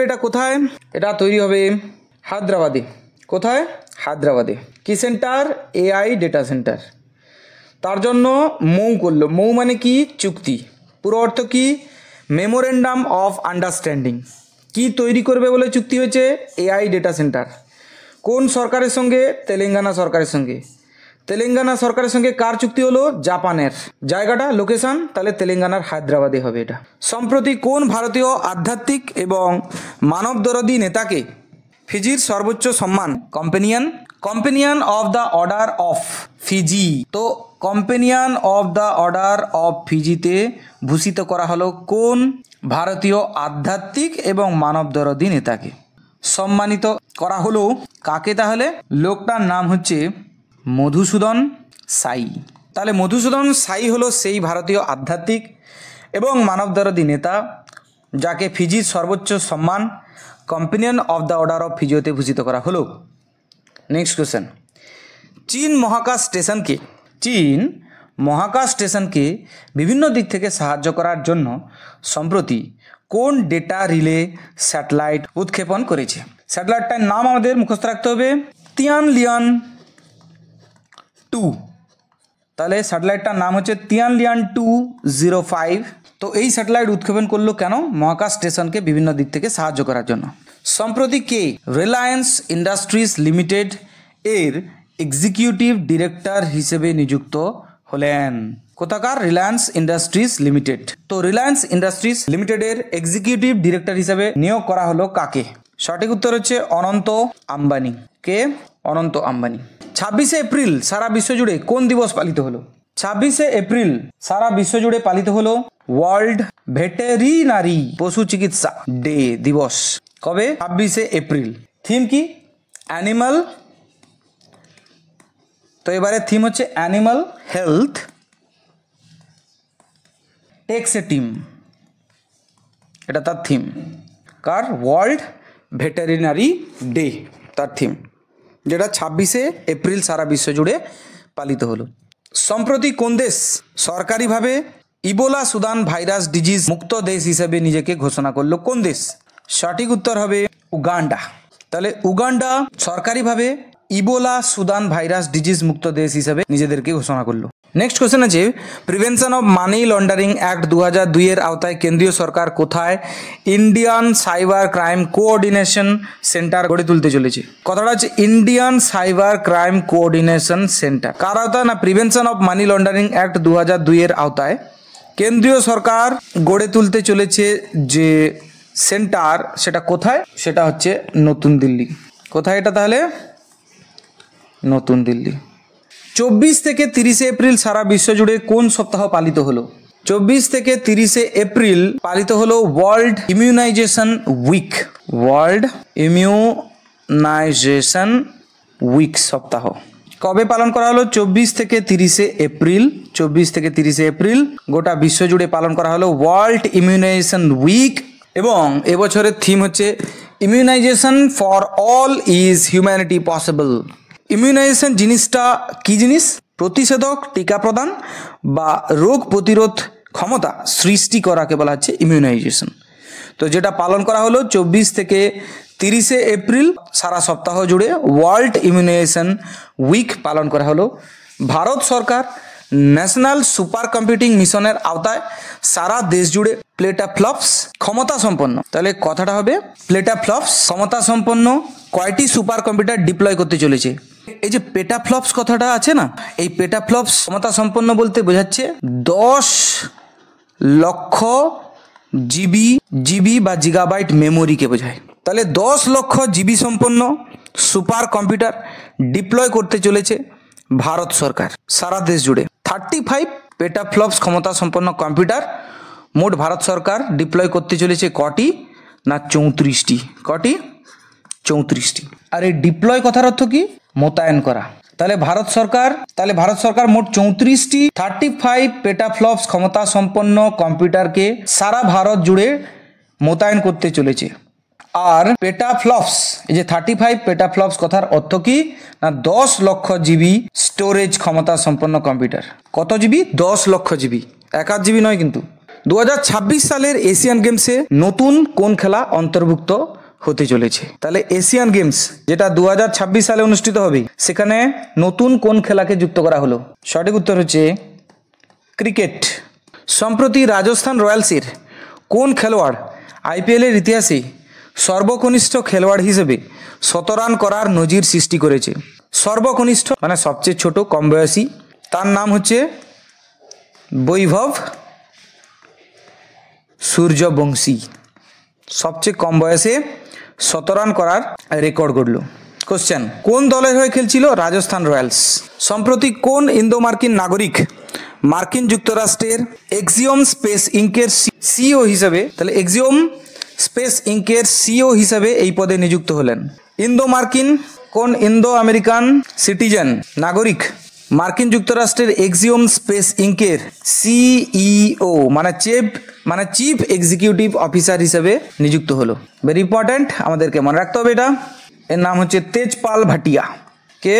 এটা কোথায়? এটা তৈরি হবে হায়দ্রাবাদে। কোথায়? হায়দ্রাবাদে। কি সেন্টার? AI data centre. তার জন্য মৌ করলো। মৌ মানে কি? চুক্তি। পুরো অর্থ কি? Memorandum of understanding. কি তৈরি করবে বলে চুক্তি হয়েছে? AI data centre. কোন সরকারের সঙ্গে? তেলেঙ্গানা সরকারের সঙ্গে। তেলেঙ্গানা সরকারের সঙ্গে কার চুক্তি হলো? জাপানের। জায়গাটা, লোকেশন, তাহলে তেলেঙ্গানার হায়দ্রাবাদে হবে এটা। সম্প্রতি কোন ভারতীয় আধ্যাত্মিক এবং মানবদরদী নেতাকে ফিজির সর্বোচ্চ সম্মান companion of the order of Fiji, তো companion of the order of ফিজিতে ভূষিত করা হলো কোন ভারতীয় আধ্যাত্মিক এবং মানবদরদী নেতাকে? সম্মানিত করা হলো কাকে? তাহলে লোকটার নাম হচ্ছে মধুসূদন সাই। তাহলে মধুসূদন সাই হলো সেই ভারতীয় আধ্যাত্মিক এবং মানবদরদী নেতা যাকে ফিজির সর্বোচ্চ সম্মান companion of the order of ফিজিওতে ভূষিত করা হলো। নেক্সট কোশ্চেন, চীন মহাকাশ স্টেশনকে বিভিন্ন দিক থেকে সাহায্য করার জন্য সম্প্রতি কোন ডেটা রিলে স্যাটেলাইট উৎক্ষেপণ করেছে? স্যাটেলাইটটার নাম আমাদের মুখস্থ রাখতে হবে, তিয়ানলিয়ান 2। তাহলে স্যাটেলাইটটার নাম হচ্ছে Tianlian-205। তো এই স্যাটেলাইট উৎক্ষেপণ করলো কেন? মহাকাশ স্টেশনকে বিভিন্ন দিক থেকে সাহায্য করার জন্য। সম্প্রতি কে রিলায়েন্স ইন্ডাস্ট্রিজ লিমিটেড এর এক্সিকিউটিভ ডিরেক্টর হিসেবে নিযুক্ত হলেন? কোথাকার? Reliance industries limited. তো রিলায়েন্স ইন্ডাস্ট্রিজ লিমিটেডের এক্সিকিউটিভ ডিরেক্টর হিসেবে নিয়োগ করা হলো কাকে? সঠিক উত্তর হচ্ছে অনন্ত আম্বানি। কে? অনন্ত আম্বানি। 26শে এপ্রিল সারা বিশ্ব জুড়ে কোন দিবস পালিত হলো? 26শে এপ্রিল সারা বিশ্ব জুড়ে পালিত হলো ওয়ার্ল্ড ভেটেরিনারি পশু চিকিৎসা ডে দিবস। কবে? 26শে এপ্রিল। থিম কি? অ্যানিমাল। তো এবারে থিম হচ্ছে অ্যানিমাল হেলথ টেক্স এ টিম, এটা তার থিম। কার? ওয়ার্ল্ড ভেটেরিনারি ডে তার থিম, যেটা 26শে এপ্রিল সারা বিশ্ব জুড়ে পালিত হলো। সম্প্রতি কোন দেশ সরকারিভাবে ইবোলা সুদান ভাইরাস ডিজিজ মুক্ত দেশ হিসেবে নিজেকে ঘোষণা করলো? কোন দেশ? সঠিক উত্তর হবে উগান্ডা। তাহলে উগান্ডা সরকারিভাবে ইবোলা সুদান ভাইরাস ডিজিজ মুক্ত দেশ হিসেবে নিজেদেরকে ঘোষণা করলো। নেক্সট কোশ্চেন আছে, prevention of money laundering act 2002 এর আওতায় কেন্দ্রীয় সরকার কোথায় Indian cyber crime coordination centre গড়ে তুলতে চলেছে? কথাটা হচ্ছে Indian cyber crime coordination centre. কার আওতায়? না prevention of money laundering act 2002 এর আওতায় কেন্দ্রীয় সরকার গড়ে তুলতে চলেছে যে সেন্টার, সেটা কোথায়? সেটা হচ্ছে নতুন দিল্লি। কোথায় এটা তাহলে? নতুন দিল্লি। 24 থেকে 30শে এপ্রিল সারা বিশ্ব জুড়ে কোন সপ্তাহ পালিত হলো? 24 থেকে 30শে এপ্রিল পালিত হলো world immunisation week. World immunisation week সপ্তাহ কবে পালন করা হলো? 24 থেকে 30শে এপ্রিল। 24 থেকে 30শে এপ্রিল গোটা বিশ্ব জুড়ে পালন করা হলো ওয়ার্ল্ড ইমিউনাইজেশন উইক। এবং এবছরের থিম হচ্ছে immunisation for all is humanity possible. Immunisation জিনিসটা কি জিনিস? প্রতিষেধক, টিকা প্রদান বা রোগ প্রতিরোধ ক্ষমতা সৃষ্টি করাকে বলা হচ্ছে ইমিউনাইজেশন। তো যেটা পালন করা হলো 24 থেকে 30শে এপ্রিল সারা সপ্তাহ জুড়ে ওয়ার্ল্ড ইমিউনাইজেশন উইক পালন করা হলো। ভারত সরকার ন্যাশনাল সুপার কম্পিউটিং মিশনের আওতায় সারা দেশ জুড়ে প্লেটাফ্লপস ক্ষমতা সম্পন্ন, তাহলে কথাটা হবে প্লেটাফ্লপস ক্ষমতা সম্পন্ন কয়টি সুপার কম্পিউটার ডিপ্লয় করতে চলেছে? এই যে পেটাফ্লপস কথাটা আছে না, এই পেটাফ্লপস ক্ষমতা সম্পন্ন বলতে বোঝাচ্ছে 10 লক্ষ জিবি বা জিগাবাইট মেমোরিকে বোঝায়। তাহলে 10 লক্ষ জিবি সম্পন্ন সুপার কম্পিউটার ডিপ্লয় করতে চলেছে ভারত সরকার সারা দেশ জুড়ে। 35 পেটাফ্লপস ক্ষমতা সম্পন্ন কম্পিউটার মোট ভারত সরকার ডিপ্লয় করতে চলেছে কটি? না 34টি। কটি? 34টি। আর এই ডিপ্লয় কথার অর্থ কি? মোতায়েন করা। তাহলে ভারত সরকার মোট 34টি 35 পেটাফ্লপস ক্ষমতা সম্পন্ন কম্পিউটারকে সারা ভারত জুড়ে মোতায়েন করতে চলেছে। আর পেটাফ্লপস, এই যে 35 পেটাফ্লপস কথার অর্থ কি? না 10 লক্ষ জিবি স্টোরেজ ক্ষমতা সম্পন্ন কম্পিউটার। কত জিবি? 10 লক্ষ জিবি, 1 জিবি নয় কিন্তু। 2026 সালের এশিয়ান গেমসে নতুন কোন খেলা অন্তর্ভুক্ত হতে চলেছে? তাহলে এশিয়ান গেমস যেটা 2026 সালে অনুষ্ঠিত হবে, সেখানে নতুন কোন খেলাকে যুক্ত করা হলো? সঠিক উত্তর হচ্ছে ক্রিকেট। সম্প্রতি রাজস্থান রয়্যালসের কোন খেলোয়াড় আইপিএল এর ইতিহাসে সর্বকনিষ্ঠ খেলোয়াড় হিসেবে 100 রান করার নজির সৃষ্টি করেছে? সর্বকনিষ্ঠ মানে সবচেয়ে ছোট, কম বয়সী। তার নাম হচ্ছে বৈভব সূর্যবংশী। সবচেয়ে কম বয়সে 100 রান করার রেকর্ড গড়ল। কোশ্চেন, কোন দলের হয়ে খেলছিল? রাজস্থান রয়্যালস। সম্প্রতি কোন ইন্দো মার্কিন নাগরিক মার্কিন যুক্তরাষ্ট্রের এক্সিওম স্পেস ইঙ্কের সিইও হিসেবে, তাহলে এক্সিওম স্পেস ইঙ্কের সিইও হিসেবে এই পদে নিযুক্ত হলেন? ইন্দো মার্কিন কোন ইন্দো আমেরিকান সিটিজেন নাগরিক মার্কিন যুক্তরাষ্ট্রের এক্সিওম স্পেস ইঙ্কের সিইও মানে চিফ এক্সিকিউটিভ অফিসার হিসেবে নিযুক্ত হলো? ভেরি ইম্পর্ট্যান্ট, আমাদেরকে মনে রাখতে হবে এটা। এর নাম হচ্ছে তেজপাল ভাটিয়া। কে?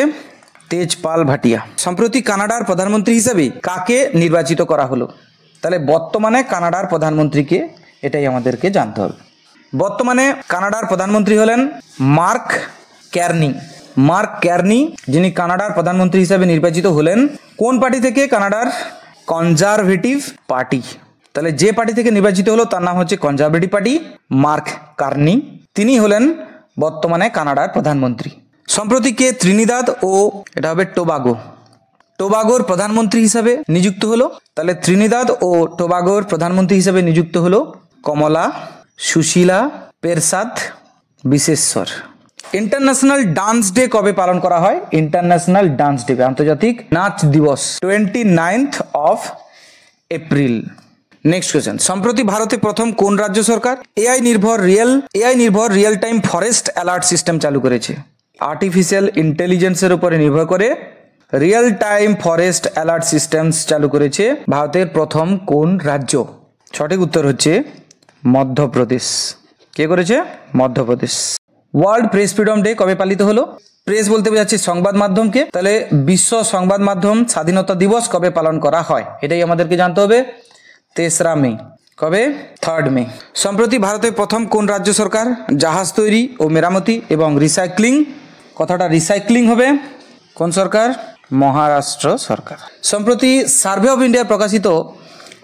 তেজপাল ভাটিয়া। সম্প্রতি কানাডার প্রধানমন্ত্রী হিসেবে কাকে নির্বাচিত করা হলো? তাহলে বর্তমানে কানাডার প্রধানমন্ত্রীকে, এটাই আমাদেরকে জানতে হবে। বর্তমানে কানাডার প্রধানমন্ত্রী হলেন মার্ক ক্যার্নি। মার্ক ক্যার্নি, যিনি কানাডার প্রধানমন্ত্রী হিসেবে নির্বাচিত হলেন কোন পার্টি থেকে? কানাডার কনজারভেটিভ পার্টি। তাহলে যে পার্টি থেকে নির্বাচিত হলো তার নাম হচ্ছে কনজারভেটিভ পার্টি। মার্ক কার্নি, তিনি হলেন বর্তমানে কানাডার প্রধানমন্ত্রী। সম্প্রতি কে ত্রিনিদাদ ও এটা হবে টোবাগোর প্রধানমন্ত্রী হিসাবে নিযুক্ত হলো? তাহলে ত্রিনিদাদ ও টোবাগোর প্রধানমন্ত্রী হিসাবে নিযুক্ত হলো কমলা Sushila পেরসাদ Bisheshwar. International dance day কবে পালন করা হয়? ইন্টারন্যাশনাল ডান্স ডে, আন্তর্জাতিক নাচ দিবস 29 এপ্রিল। নেক্সট কোয়েশ্চেন, সম্প্রতি ভারতে প্রথম কোন রাজ্য সরকার এআই নির্ভর real time forest alert system চালু করেছে? আর্টিফিশিয়াল ইন্টেলিজেন্সের উপরে নির্ভর করে real time forest alert systems চালু করেছে ভারতের প্রথম কোন রাজ্য? সঠিক উত্তর হচ্ছে মধ্যপ্রদেশ। কে করেছে? Madhya Pradesh. World press freedom day কবে পালিত হলো? প্রেস বলতে বোঝাচ্ছে সংবাদ মাধ্যমকে, তাহলে বিশ্ব সংবাদ মাধ্যম স্বাধীনতা দিবস কবে পালন করা হয়? এটাই আমাদেরকে জানতে হবে। 3রা মে। কবে? 3 মে। সম্প্রতি ভারতের প্রথম কোন রাজ্য সরকার জাহাজ তৈরি ও মেরামতি এবং রিসাইক্লিং, কথাটা রিসাইক্লিং হবে, কোন সরকার? মহারাষ্ট্র সরকার। সম্প্রতি সার্ভে অফ ইন্ডিয়া প্রকাশিত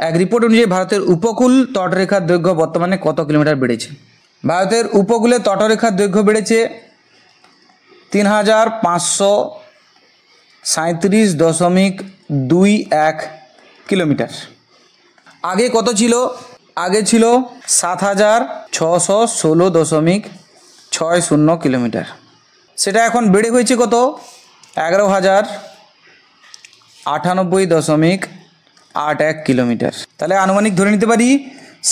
এক রিপোর্ট অনুযায়ী ভারতের উপকূল তটরেখার দৈর্ঘ্য বর্তমানে কত কিলোমিটার বেড়েছে? ভারতের উপকূলে তটরেখার দৈর্ঘ্য বেড়েছে 3537.21 কিলোমিটার। আগে কত ছিল? আগে ছিল 7616.60 কিলোমিটার। সেটা এখন বেড়ে হয়েছে কত? 11098.81 কিলোমিটার। তাহলে আনুমানিক ধরে নিতে পারি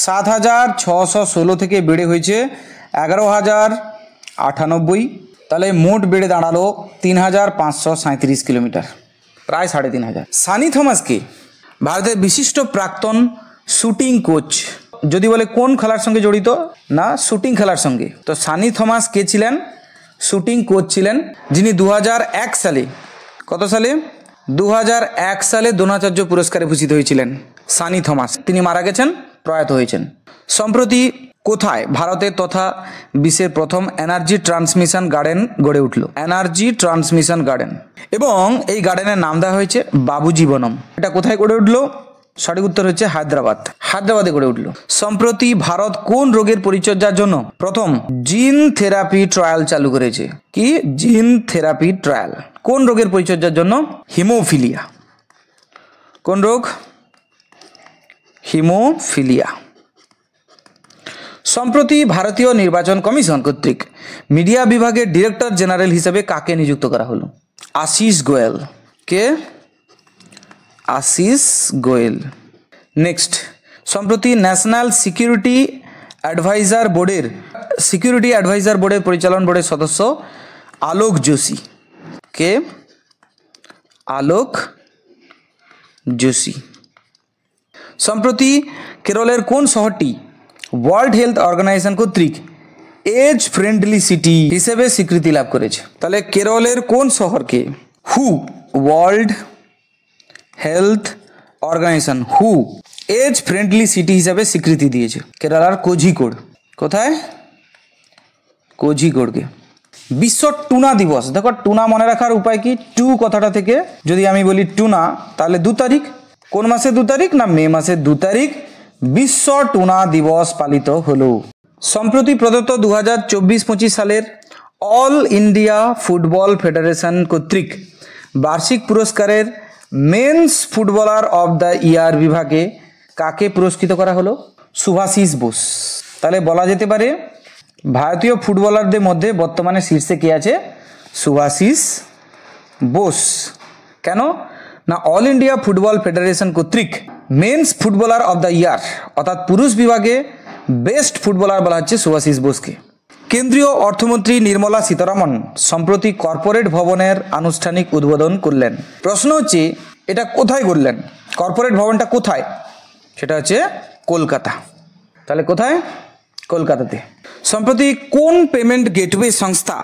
7616 থেকে বেড়ে হয়েছে 11098। তাহলে মোট বেড়ে দাঁড়ালো 3537 কিলোমিটার, প্রায় 3500। সানি থমাসকে ভারতের বিশিষ্ট প্রাক্তন শুটিং কোচ যদি বলে কোন খেলার সঙ্গে জড়িত? না, শুটিং খেলার সঙ্গে। তো সানি থমাস কে ছিলেন? শুটিং কোচ ছিলেন, যিনি 2001 সালে, কত সালে? 2001 সালে দ্রোণাচার্য পুরস্কারে ভূষিত হয়েছিলেন সানি থমাস। তিনি মারা গেছেন, প্রয়াত হয়েছেন। সম্প্রতি কোথায় ভারতের তথা বিশ্বের প্রথম এনার্জি ট্রান্সমিশন গার্ডেন গড়ে উঠল? এনার্জি ট্রান্সমিশন গার্ডেন, এবং এই গার্ডেনের নাম দেওয়া হয়েছে বাবুজি বনম। এটা কোথায় গড়ে উঠল? সঠিক উত্তর হচ্ছে হায়দ্রাবাদে গড়ে উঠল। সম্প্রতি ভারত কোন রোগের পরিচর্যার জন্য প্রথম জিন থেরাপি ট্রায়াল চালু করেছে? কি জিন থেরাপি ট্রায়াল? কোন রোগের পরিচর্যার জন্য? হিমোফিলিয়া। কোন রোগ? হিমোফিলিয়া। সম্প্রতি ভারতীয় নির্বাচন কমিশন কর্তৃক মিডিয়া বিভাগের ডিরেক্টর জেনারেল হিসেবে কাকে নিযুক্ত করা হলো? আশিস গোয়েল। কে? আশিস গোয়েল। নেক্সট, সম্প্রতি ন্যাশনাল সিকিউরিটি অ্যাডভাইজার বোর্ডের পরিচালন বোর্ডের সদস্য আলোক যোশী। কে? আলোক যোশী। সম্প্রতি কেরলের কোন শহরটি ওয়ার্ল্ড হেলথ অর্গানাইজেশন কর্তৃক এজ ফ্রেন্ডলি সিটি হিসেবে স্বীকৃতি লাভ করেছে? তাহলে কেরলের কোন শহরকে World Health Organization age friendly city হিসাবে স্বীকৃতি দিয়েছে? কেরালার কোঝিকোড। কোথায়? কোঝিকোডকে। বিশ্ব টুনা দিবস, দেখো টুনা মনে রাখার উপায় কি? টু কথাটা থেকে যদি আমি বলি টুনা, তাহলে 2 তারিখ। কোন মাসে 2 তারিখ? না, মে মাসের 2 তারিখ বিশ্ব টুনা দিবস পালিত হলো। সম্প্রতি প্রদত্ত 2024-25 সালের অল ইন্ডিয়া ফুটবল ফেডারেশন কর্তৃক বার্ষিক পুরস্কারের men's footballer of the year বিভাগে কাকে পুরস্কৃত করা হলো? শুভাশিস বোস। তাহলে বলা যেতে পারে ভারতীয় ফুটবলারদের মধ্যে বর্তমানে শীর্ষে কে আছে? শুভাশিস বোস। কেন না, অল ইন্ডিয়া ফুটবল ফেডারেশন কর্তৃক men's footballer of the year অর্থাৎ পুরুষ বিভাগে বেস্ট ফুটবলার বলা হচ্ছে শুভাশিস বোসকে। কেন্দ্রীয় অর্থমন্ত্রী নির্মলা সীতারামন সম্প্রতি কর্পোরেট ভবনের আনুষ্ঠানিক উদ্বোধন করলেন। প্রশ্ন হচ্ছে এটা কোথায় করলেন? কর্পোরেট ভবনটা কোথায়? সেটা হচ্ছে কলকাতা। তাহলে কোথায়? কলকাতাতে। সম্প্রতি কোন পেমেন্ট গেটওয়ে সংস্থা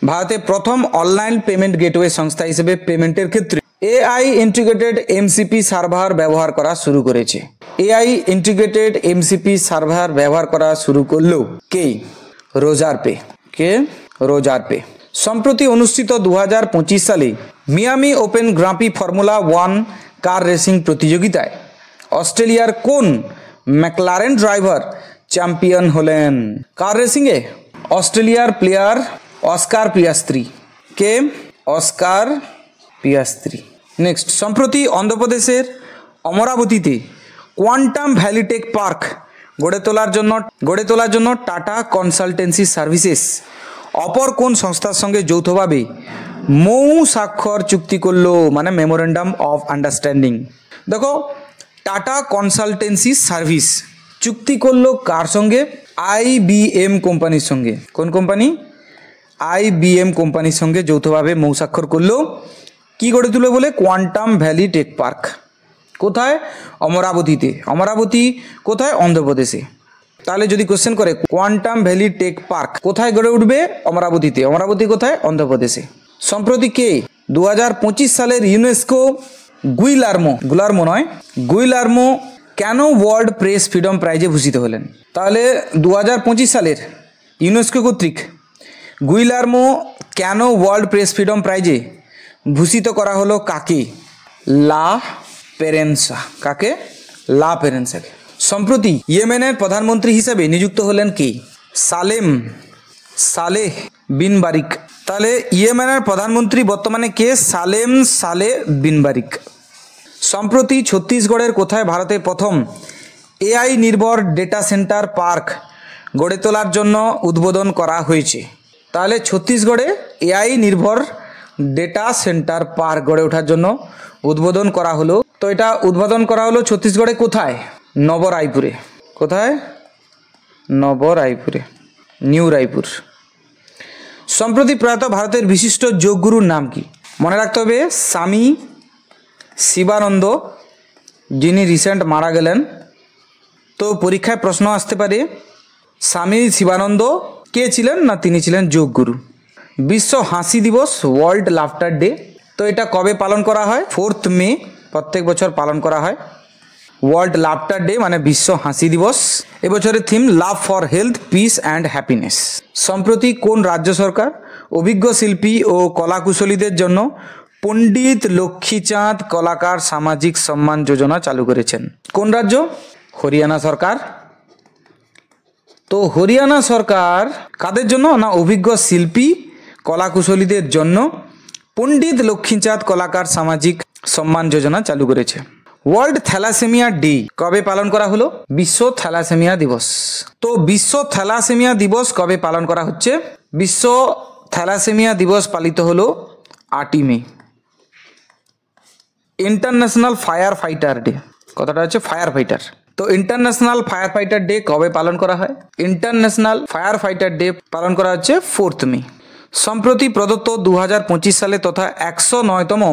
ভারতে প্রথম অনলাইন পেমেন্ট গেটওয়ে সংস্থা হিসেবে পেমেন্টের ক্ষেত্রে এআই ইন্টিগ্রেটেড এমসিপি সার্ভার ব্যবহার করা শুরু করেছে? এআই ইন্টিগ্রেটেড এমসিপি সার্ভার ব্যবহার করা শুরু করলো কে? রোজার পে। কে? রোজার পে। সম্প্রতি অনুষ্ঠিত 2025 সালে Miami open grand prix formula 1 car racing প্রতিযোগিতায় অস্ট্রেলিয়ার কোন ম্যাকলারেন ড্রাইভার চ্যাম্পিয়ন হলেন? কার রেসিংয়ে অস্ট্রেলিয়ার প্লেয়ার অস্কার পিয়াস্ত্রি। কে? Oscar Piastri. নেক্সট, সম্প্রতি অন্ধ্রপ্রদেশের অমরাবতীতে কোয়ান্টাম ভ্যালি টেক পার্ক গড়ে তোলার জন্য টাটা কনসালটেন্সি সার্ভিসেস অপর কোন সংস্থার সঙ্গে যৌথভাবে মৌ স্বাক্ষর চুক্তি করলো, মানে মেমোরেন্ডাম অফ আন্ডারস্ট্যান্ডিং? দেখো, টাটা কনসালটেন্সি সার্ভিস চুক্তি করলো কার সঙ্গে? IBM কোম্পানির সঙ্গে। কোন কোম্পানি? IBM কোম্পানির সঙ্গে যৌথভাবে মৌ স্বাক্ষর করলো। কি গড়ে তুলে বলে? Quantum valley tech park. কোথায়? অমরাবতীতে। অমরাবতী কোথায়? অন্ধ্রপ্রদেশে। তাহলে যদি কোশ্চেন করে কোয়ান্টাম ভ্যালি টেক পার্ক কোথায় গড়ে উঠবে? অমরাবতীতে। অমরাবতী কোথায়? অন্ধ্রপ্রদেশে। সম্প্রতি কে 2025 সালের ইউনেস্কো গুইলার্মো কেন ওয়ার্ল্ড প্রেস ফ্রিডম প্রাইজে ভূষিত হলেন? তাহলে 2025 সালের ইউনেস্কো কর্তৃক গুইলার্মো কেন ওয়ার্ল্ড প্রেস ফ্রিডম প্রাইজে ভূষিত করা হলো কাকে? লা পেরেন্সা। কাকে? লা পেরেন্সাকে। সম্প্রতি ইয়েমেনের প্রধানমন্ত্রী হিসেবে নিযুক্ত হলেন কে? সালেহ বিন বারিক। তাহলে ইয়েমেনের প্রধানমন্ত্রী বর্তমানে কে? সালেহ বিন বারিক। সম্প্রতি ছত্তিশগড়ের কোথায় ভারতের প্রথম AI নির্ভর ডেটা সেন্টার পার্ক গড়ে তোলার জন্য উদ্বোধন করা হয়েছে? তাহলে ছত্তিশগড়ে AI নির্ভর ডেটা সেন্টার পার্ক গড়ে ওঠার জন্য উদ্বোধন করা হলো। তো এটা উদ্বোধন করা হলো ছত্তিশগড়ে কোথায়? নবরায়পুরে। কোথায়? নবরায়পুরে, নিউ রায়পুর। সম্প্রতি প্রয়াত ভারতের বিশিষ্ট যোগগুরুর নাম কি? মনে রাখতে হবে স্বামী শিবানন্দ, যিনি রিসেন্ট মারা গেলেন। তো পরীক্ষায় প্রশ্ন আসতে পারে স্বামী শিবানন্দ কে ছিলেন? না, তিনি ছিলেন যোগগুরু। বিশ্ব হাসি দিবস, ওয়ার্ল্ড লাফটার ডে, তো এটা কবে পালন করা হয়? 4 মে প্রত্যেক বছর পালন করা হয়। ওয়ার্ল্ড লাফটার ডে মানে বিশ্ব হাসি দিবস। এবছরের theme love for health, piece and happiness. সম্প্রতি কোন রাজ্য সরকার অভিজ্ঞ শিল্পী ও কলাকুশলীদের জন্য পণ্ডিত লক্ষ্মীচাঁদ কলাকার সামাজিক সম্মান যোজনা চালু করেছেন? কোন রাজ্য? হরিয়ানা সরকার। তো হরিয়ানা সরকার কাদের জন্য? না, অভিজ্ঞ শিল্পী কলাকুশলীদের জন্য পণ্ডিত লক্ষ্মীচাঁদ কলাকার সামাজিক সম্মান যোজনা চালু করেছে। ওয়ার্ল্ড থ্যালাসেমিয়া ডে কবে পালন করা হলো? বিশ্ব থ্যালাসেমিয়া দিবস। তো বিশ্ব থ্যালাসেমিয়া দিবস কবে পালন করা হচ্ছে? বিশ্ব থ্যালাসেমিয়া দিবস পালিত হলো 8ই মে। ইন্টারন্যাশনাল ফায়ার ফাইটার ডে, কথাটা হচ্ছে ফায়ার ফাইটার। তো ইন্টারন্যাশনাল ফায়ার ফাইটার ডে কবে পালন করা হয়? ইন্টারন্যাশনাল ফায়ার ফাইটার ডে পালন করা হচ্ছে 4 মে। সম্প্রতি প্রদত্ত 2025 সালে তথা 109তম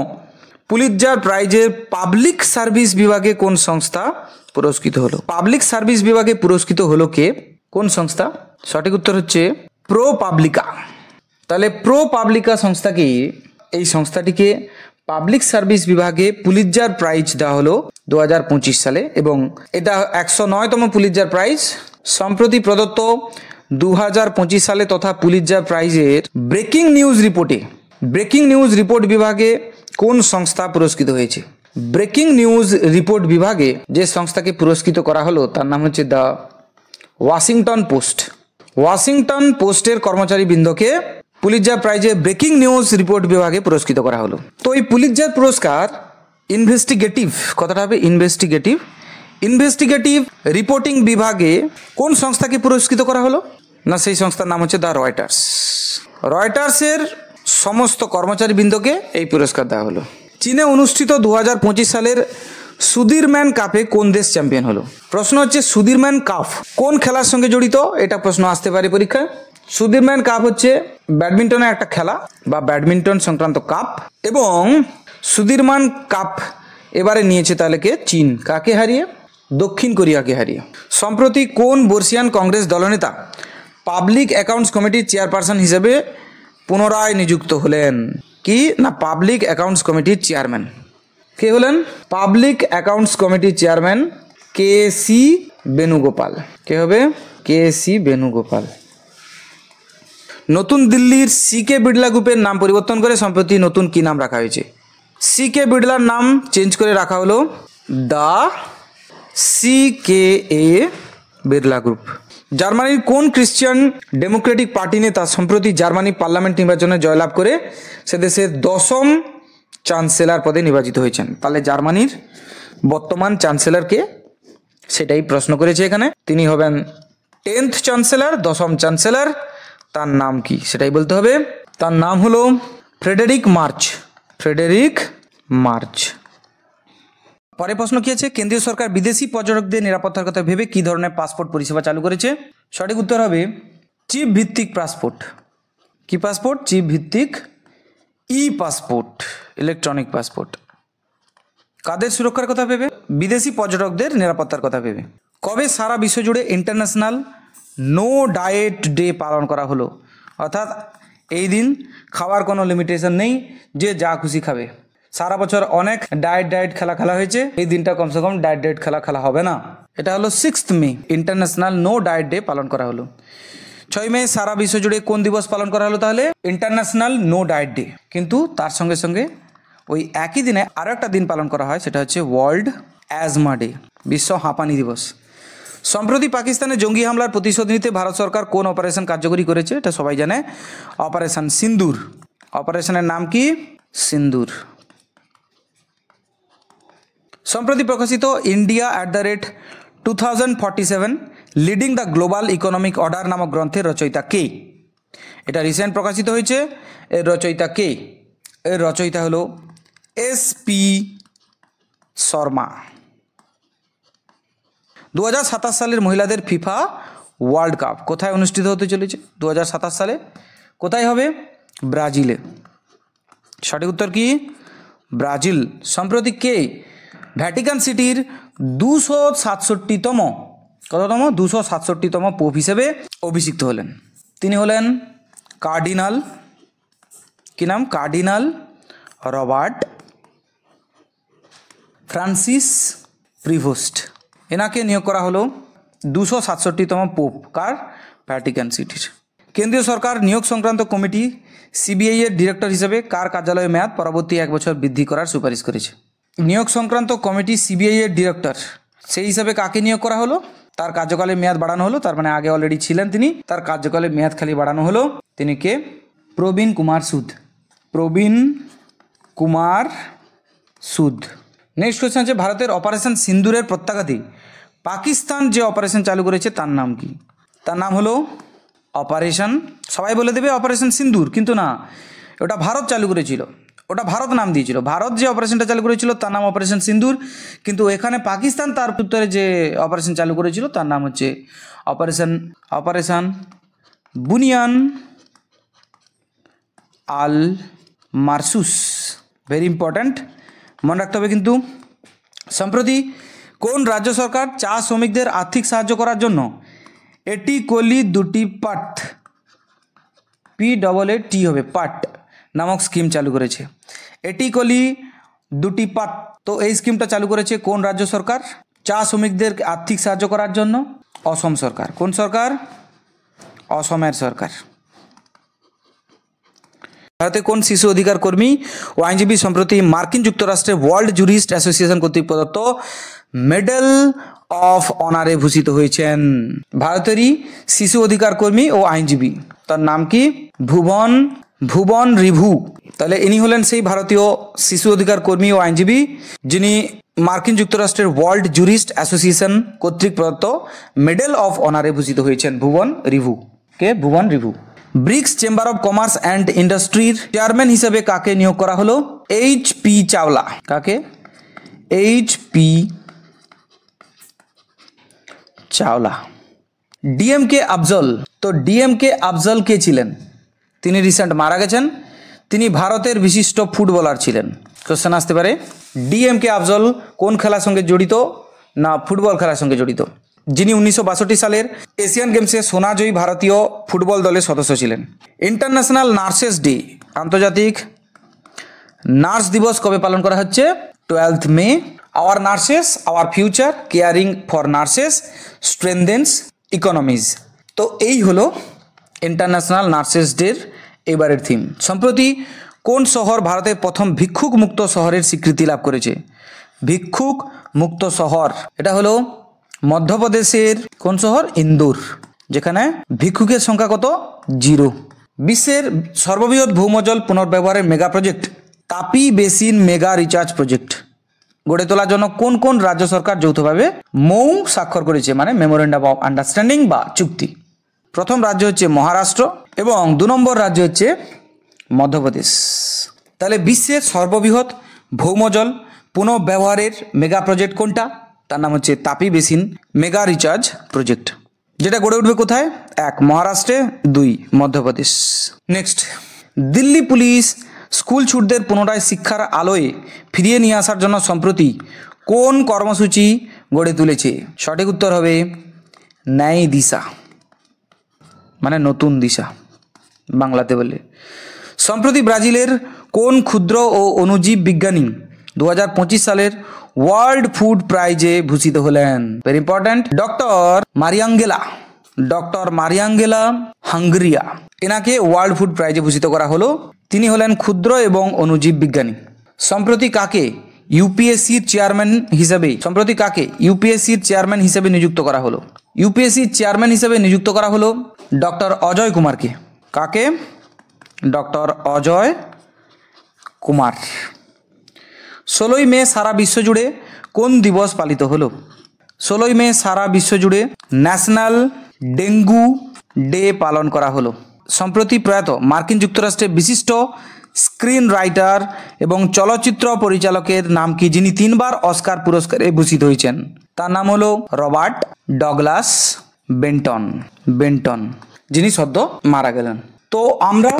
পুলিৎজার প্রাইজের পাবলিক সার্ভিস বিভাগে কোন সংস্থা পুরস্কৃত হলো? পাবলিক সার্ভিস বিভাগে পুরস্কৃত হলো কে? কোন সংস্থা? সঠিক উত্তর হচ্ছে প্রো পাবলিকা। তাহলে প্রো পাবলিকা সংস্থাকে, এই সংস্থাটিকে পাবলিক সার্ভিস বিভাগে পুলিৎজার প্রাইজ দেওয়া হলো 2025 সালে এবং এটা 109তম পুলিৎজার প্রাইজ। সম্প্রতি প্রদত্ত 2025 সালে তথা পুলিৎজার প্রাইজের ব্রেকিং নিউজ রিপোর্ট বিভাগে কোন সংস্থা পুরস্কৃত হয়েছে? ব্রেকিং নিউজ রিপোর্ট বিভাগে যে সংস্থাকে পুরস্কৃত করা হলো তার নাম হচ্ছে দ্য ওয়াশিংটন পোস্ট। ওয়াশিংটন পোস্টের কর্মচারীবৃন্দকে পুলিৎজার প্রাইজে ব্রেকিং নিউজ রিপোর্ট বিভাগে পুরস্কৃত করা হলো। তো এই পুলিৎজার পুরস্কার ইনভেস্টিগেটিভ, কথাটা হবে ইনভেস্টিগেটিভ রিপোর্টিং বিভাগে কোন সংস্থাকে পুরস্কৃত করা হলো? না, সেই সংস্থার নাম হচ্ছে দ্য রয়টার্সের সমস্ত কর্মচারীবৃন্দকে এই পুরস্কার দেওয়া হলো। চীনে অনুষ্ঠিত 2025 সালের সুদিরম্যান কাপে কোন দেশ চ্যাম্পিয়ন হলো? প্রশ্ন হচ্ছে সুদিরম্যান কাপ কোন খেলার সঙ্গে জড়িত, এটা প্রশ্ন আসতে পারে পরীক্ষায়। সুদিরম্যান কাপ হচ্ছে ব্যাডমিন্টনের একটা খেলা বা ব্যাডমিন্টন সংক্রান্ত কাপ, এবং সুদিরম্যান কাপ এবারে নিয়েছে তাহলে কে? চীন। কাকে হারিয়ে? দক্ষিণ কোরিয়াকে হারিয়ে। সম্প্রতি কোন বর্ষিয়ান কংগ্রেস দলনেতা পাবলিক অ্যাকাউন্টস কমিটির চেয়ারপারসন হিসেবে পুনরায় নিযুক্ত হলেন? কি না, পাবলিক অ্যাকাউন্টস কমিটির চেয়ারম্যান। কে হলেন? পাবলিক অ্যাকাউন্টস কমিটির চেয়ারম্যান KC বেণুগোপাল। কে হবে? KC বেণুগোপাল। নতুন দিল্লির সিকে বিড়লা গ্রুপের নাম পরিবর্তন করে সম্প্রতি নতুন কি নাম রাখা হয়েছে? সিকে বিড়লার নাম চেঞ্জ করে রাখা হলো দ্য সিকেএ বিড়লা গ্রুপ। জার্মানির কোন খ্রিস্টান ডেমোক্রেটিক পার্টি নেতা সম্প্রতি জার্মানি পার্লামেন্ট নির্বাচনে জয়লাভ করে সে দেশের 10ম চ্যান্সেলর পদে নির্বাচিত হয়েছেন? তাহলে জার্মানির বর্তমান চ্যান্সেলরকে সেটাই প্রশ্ন করেছে এখানে। তিনি হবেন 10th চ্যান্সেলর, 10ম চ্যান্সেলর। তার নাম কি সেটাই বলতে হবে। তার নাম হলো ফ্রেডেরিক মার্চ। Frederic March. পরে প্রশ্ন কি আছে? কেন্দ্রীয় সরকার বিদেশি পর্যটকদের নিরাপত্তার কথা ভেবে কি ধরনের পাসপোর্ট পরিষেবা চালু করেছে? সঠিক উত্তর হবে চিপ ভিত্তিক পাসপোর্ট। কি পাসপোর্ট? চিপ ভিত্তিক ই পাসপোর্ট, ইলেকট্রনিক পাসপোর্ট। কাদের সুরক্ষার কথা ভেবে? বিদেশি পর্যটকদের নিরাপত্তার কথা ভেবে। কবে সারা বিশ্বজুড়ে ইন্টারন্যাশনাল নো ডায়েট ডে পালন করা হলো? অর্থাৎ এই দিন খাওয়ার কোনো লিমিটেশন নেই, যে যা খুশি খাবে। সারা বছর অনেক ডায়েট খেলা হয়েছে, এই দিনটা কমসে কম ডায়েট খেলা হবে না। এটা হলো 6 মে ইন্টারন্যাশনাল নো ডায়েট ডে পালন করা হলো। 6 মে সারা বিশ্বজুড়ে কোন দিবস পালন করা হলো? তাহলে ইন্টারন্যাশনাল নো ডায়েট ডে। কিন্তু তার সঙ্গে সঙ্গে ওই একই দিনে আরও একটা দিন পালন করা হয়, সেটা হচ্ছে ওয়ার্ল্ড অ্যাজমা ডে, বিশ্ব হাঁপানি দিবস। সম্প্রতি পাকিস্তানে জঙ্গি হামলার প্রতিশোধ নিতে ভারত সরকার কোন অপারেশন কার্যকরী করেছে? এটা সবাই জানে, অপারেশন সিন্দুর। অপারেশনের নাম কি? সিন্দুর। সম্প্রতি প্রকাশিত India @2047 leading the global economic order নামক গ্রন্থের রচয়িতা কে? এটা রিসেন্ট প্রকাশিত হয়েছে। এর রচয়িতা কে? এর রচয়িতা হলো SP শর্মা। 2027 সালের মহিলাদের ফিফা ওয়ার্ল্ড কাপ কোথায় অনুষ্ঠিত হতে চলেছে? 2027 সালে কোথায় হবে? ব্রাজিলে। সঠিক উত্তর কি? ব্রাজিল। সম্প্রতি কে ভ্যাটিকান সিটির 267তম কততম 267তম পোপ হিসেবে অভিষিক্ত হলেন? তিনি হলেন কার্ডিনাল, কি নাম? Cardinal Robert Francis Prevost. এনাকে নিয়োগ করা হলো 267তম পোপ। কার? ভ্যাটিকান সিটির। কেন্দ্রীয় সরকার নিয়োগ সংক্রান্ত কমিটি CBI এর ডিরেক্টর হিসেবে কার কার্যালয়ের মেয়াদ পরবর্তী 1 বছর বৃদ্ধি করার সুপারিশ করেছে? নিয়োগ সংক্রান্ত কমিটি CBI এর ডিরেক্টর, সেই হিসাবে কাকে নিয়োগ করা হলো? তার কার্যকালের মেয়াদ বাড়ানো হলো। তার মানে আগে অলরেডি ছিলেন তিনি, তার কার্যকালের মেয়াদ খালি বাড়ানো হলো। তিনি কে? প্রবীণ কুমার সুদ। প্রবীণ কুমার সুদ। নেক্সট কোয়েশ্চেন আছে, ভারতের অপারেশন সিন্দুরের প্রত্যাঘাতে পাকিস্তান যে অপারেশন চালু করেছে তার নাম কি? তার নাম হলো অপারেশন, সবাই বলে দেবে অপারেশন সিন্দুর, কিন্তু না, ওটা ভারত চালু করেছিল, ওটা ভারত নাম দিয়েছিল। ভারত যে অপারেশনটা চালু করেছিল তার নাম অপারেশন সিন্দুর, কিন্তু এখানে পাকিস্তান তার উত্তরে যে অপারেশন চালু করেছিল তার নাম হচ্ছে অপারেশন বুনিয়ান আল মারসুস। ভেরি ইম্পর্ট্যান্ট, মনে রাখতে হবে কিন্তু। সম্প্রতি কোন রাজ্য সরকার চা শ্রমিকদের আর্থিক সাহায্য করার জন্য এটি কলি দুটি পাট, PAAT হবে, পাট নামক স্কিম চালু করেছে? এটি কলি দুটি পাট, তো এই স্কিমটা চালু করেছে কোন রাজ্য সরকার চা শ্রমিকদের আর্থিক সাহায্য করার জন্য? অসম সরকার। কোন সরকার? অসমের সরকার। ভারতে কোন শিশু অধিকার কর্মী ও আইনজীবী সম্প্রতি মার্কিন যুক্তরাষ্ট্রের ওয়ার্ল্ড জুরিস্ট অ্যাসোসিয়েশন কর্তৃক প্রদত্ত মেডেল অফ অনারে ভূষিত হয়েছেন? ভারতেরই শিশু অধিকার কর্মী ও আইনজীবী, তার নাম কি? ভুবন রিভু। তাহলে ইনি হলেন সেই ভারতীয় শিশু অধিকার কর্মী ও আইনজীবী যিনি মার্কিন যুক্তরাষ্ট্রের ওয়ার্ল্ড জুরিস্ট অ্যাসোসিয়েশন কর্তৃক প্রদত্ত মেডেল অফ অনারে ভূষিত হয়েছেন ভুবন রিভু। কে? Bhuvan Ribhu. BRICS chamber of commerce and ইন্ডাস্ট্রির চেয়ারম্যান হিসেবে কাকে নিয়োগ করা হলো? HP চাওলা। কাকে? HP চাওলা। DMK আফজল, তো DMK আফজল কে ছিলেন? তিনি রিসেন্ট মারা গেছেন। তিনি ভারতের বিশিষ্ট ফুটবলার ছিলেন। কোশ্চেন আসতে পারে, DMK আফজল কোন খেলার সঙ্গে জড়িত? না, ফুটবল খেলার সঙ্গে জড়িত। যিনি 1962 সালের এশিয়ান গেমসে সোনাজয়ী ভারতীয় ফুটবল দলের সদস্য ছিলেন। ইন্টারন্যাশনাল নার্সেস ডে, আন্তর্জাতিক নার্স দিবস কবে পালন করা হচ্ছে? 12th May. Our nurses our future, caring for nurses strengthens economies. তো এই হলো ইন্টারন্যাশনাল নার্সেস ডের এবারের থিম। সম্প্রতি কোন শহর ভারতের প্রথম ভিক্ষুক মুক্ত শহরের স্বীকৃতি লাভ করেছে? ভিক্ষুক মুক্ত শহর, এটা হলো মধ্যপ্রদেশের কোন শহর? ইন্দোর, যেখানে ভিক্ষুকের সংখ্যা কত? 0। বিশ্বের সর্ববৃহৎ ভৌমজল পুনর্ব্যবহারের মেগা প্রজেক্ট তাপি বেসিন মেগা রিচার্জ প্রজেক্ট গড়ে তোলার জন্য কোন কোন রাজ্য সরকার যৌথভাবে মৌ স্বাক্ষর করেছে, মানে মেমোরেন্ডাম অফ আন্ডারস্ট্যান্ডিং বা চুক্তি? প্রথম রাজ্য হচ্ছে মহারাষ্ট্র এবং 2 নম্বর রাজ্য হচ্ছে মধ্যপ্রদেশ। তাহলে বিশ্বের সর্ববৃহৎ ভৌমজল পুনর্ব্যবহারের মেগা প্রজেক্ট কোনটা? তার নাম হচ্ছে Tapi basin mega recharge project, যেটা গড়ে উঠবে কোথায়? 1 মহারাষ্ট্রে, 2 Madhya Pradesh. Next, Delhi police school ছুটদের পুনরায় শিক্ষার আলোয় ফিরিয়ে নিয়ে আসার জন্য সম্প্রতি কোন কর্মসূচি গড়ে তুলেছে? সঠিক উত্তর হবে ন্যায় দিশা, মানে নতুন দিশা বাংলাতে বলে। সম্প্রতি ব্রাজিলের কোন ক্ষুদ্র ও অণুজীব বিজ্ঞানী 2025 সালের ওয়ার্ল্ড ফুড প্রাইজে ভূষিত হলেন? ভেরি ইম্পর্ট্যান্ট, ডক্টর মারিয়াঙ্গেলা হাঙ্গরিয়া, এনাকে ওয়ার্ল্ড ফুড প্রাইজে ভূষিত করা হলো। তিনি হলেন ক্ষুদ্র এবং অণুজীব বিজ্ঞানী। সম্প্রতি কাকে ইউপিএসসির চেয়ারম্যান হিসেবে নিযুক্ত করা হলো? ইউপিএসসির চেয়ারম্যান হিসেবে নিযুক্ত করা হলো ডক্টর অজয় কুমারকে। কাকে? ডক্টর অজয় কুমার। 16ই মে সারা বিশ্ব জুড়ে কোন দিবস পালিত হলো? 16ই মে সারা বিশ্ব জুড়ে ন্যাশনাল ডেঙ্গু ডে পালন করা হলো। সম্প্রতি প্রয়াত মার্কিন যুক্তরাষ্ট্রের বিশিষ্ট স্ক্রিন রাইটার এবং চলচ্চিত্র পরিচালকের নাম কি, যিনি 3 বার অস্কার পুরস্কারে ভূষিত হয়েছেন? তার নাম হলো রবার্ট ডগলাস বেন্টন, যিনি সদ্য মারা গেলেন। তো আমরা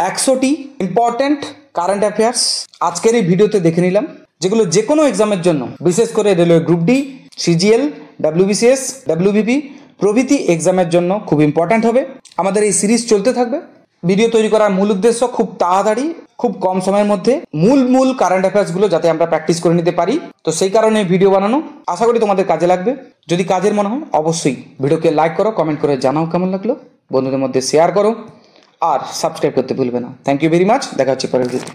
100টি ইম্পর্ট্যান্ট কারেন্ট অ্যাফেয়ার্স আজকের এই ভিডিওতে দেখে নিলাম, যেগুলো যে কোনো এক্সামের জন্য, বিশেষ করে railway group D, CGL, WBCS, WBP প্রভৃতি এক্সামের জন্য খুব ইম্পর্ট্যান্ট হবে। আমাদের এই সিরিজ চলতে থাকবে। ভিডিও তৈরি করার মূল উদ্দেশ্য খুব তাড়াতাড়ি, খুব কম সময়ের মধ্যে মূল কারেন্ট অ্যাফেয়ার্সগুলো যাতে আমরা প্র্যাকটিস করে নিতে পারি। তো সেই কারণে ভিডিও বানানো, আশা করি তোমাদের কাজে লাগবে। যদি কাজের মনে হয় অবশ্যই ভিডিওকে লাইক করো, কমেন্ট করে জানাও কেমন লাগলো, বন্ধুদের মধ্যে শেয়ার করো আর সাবস্ক্রাইব করতে ভুলবে না। থ্যাংক ইউ ভেরি মাচ, দেখা হচ্ছে পরের ভিডিওতে।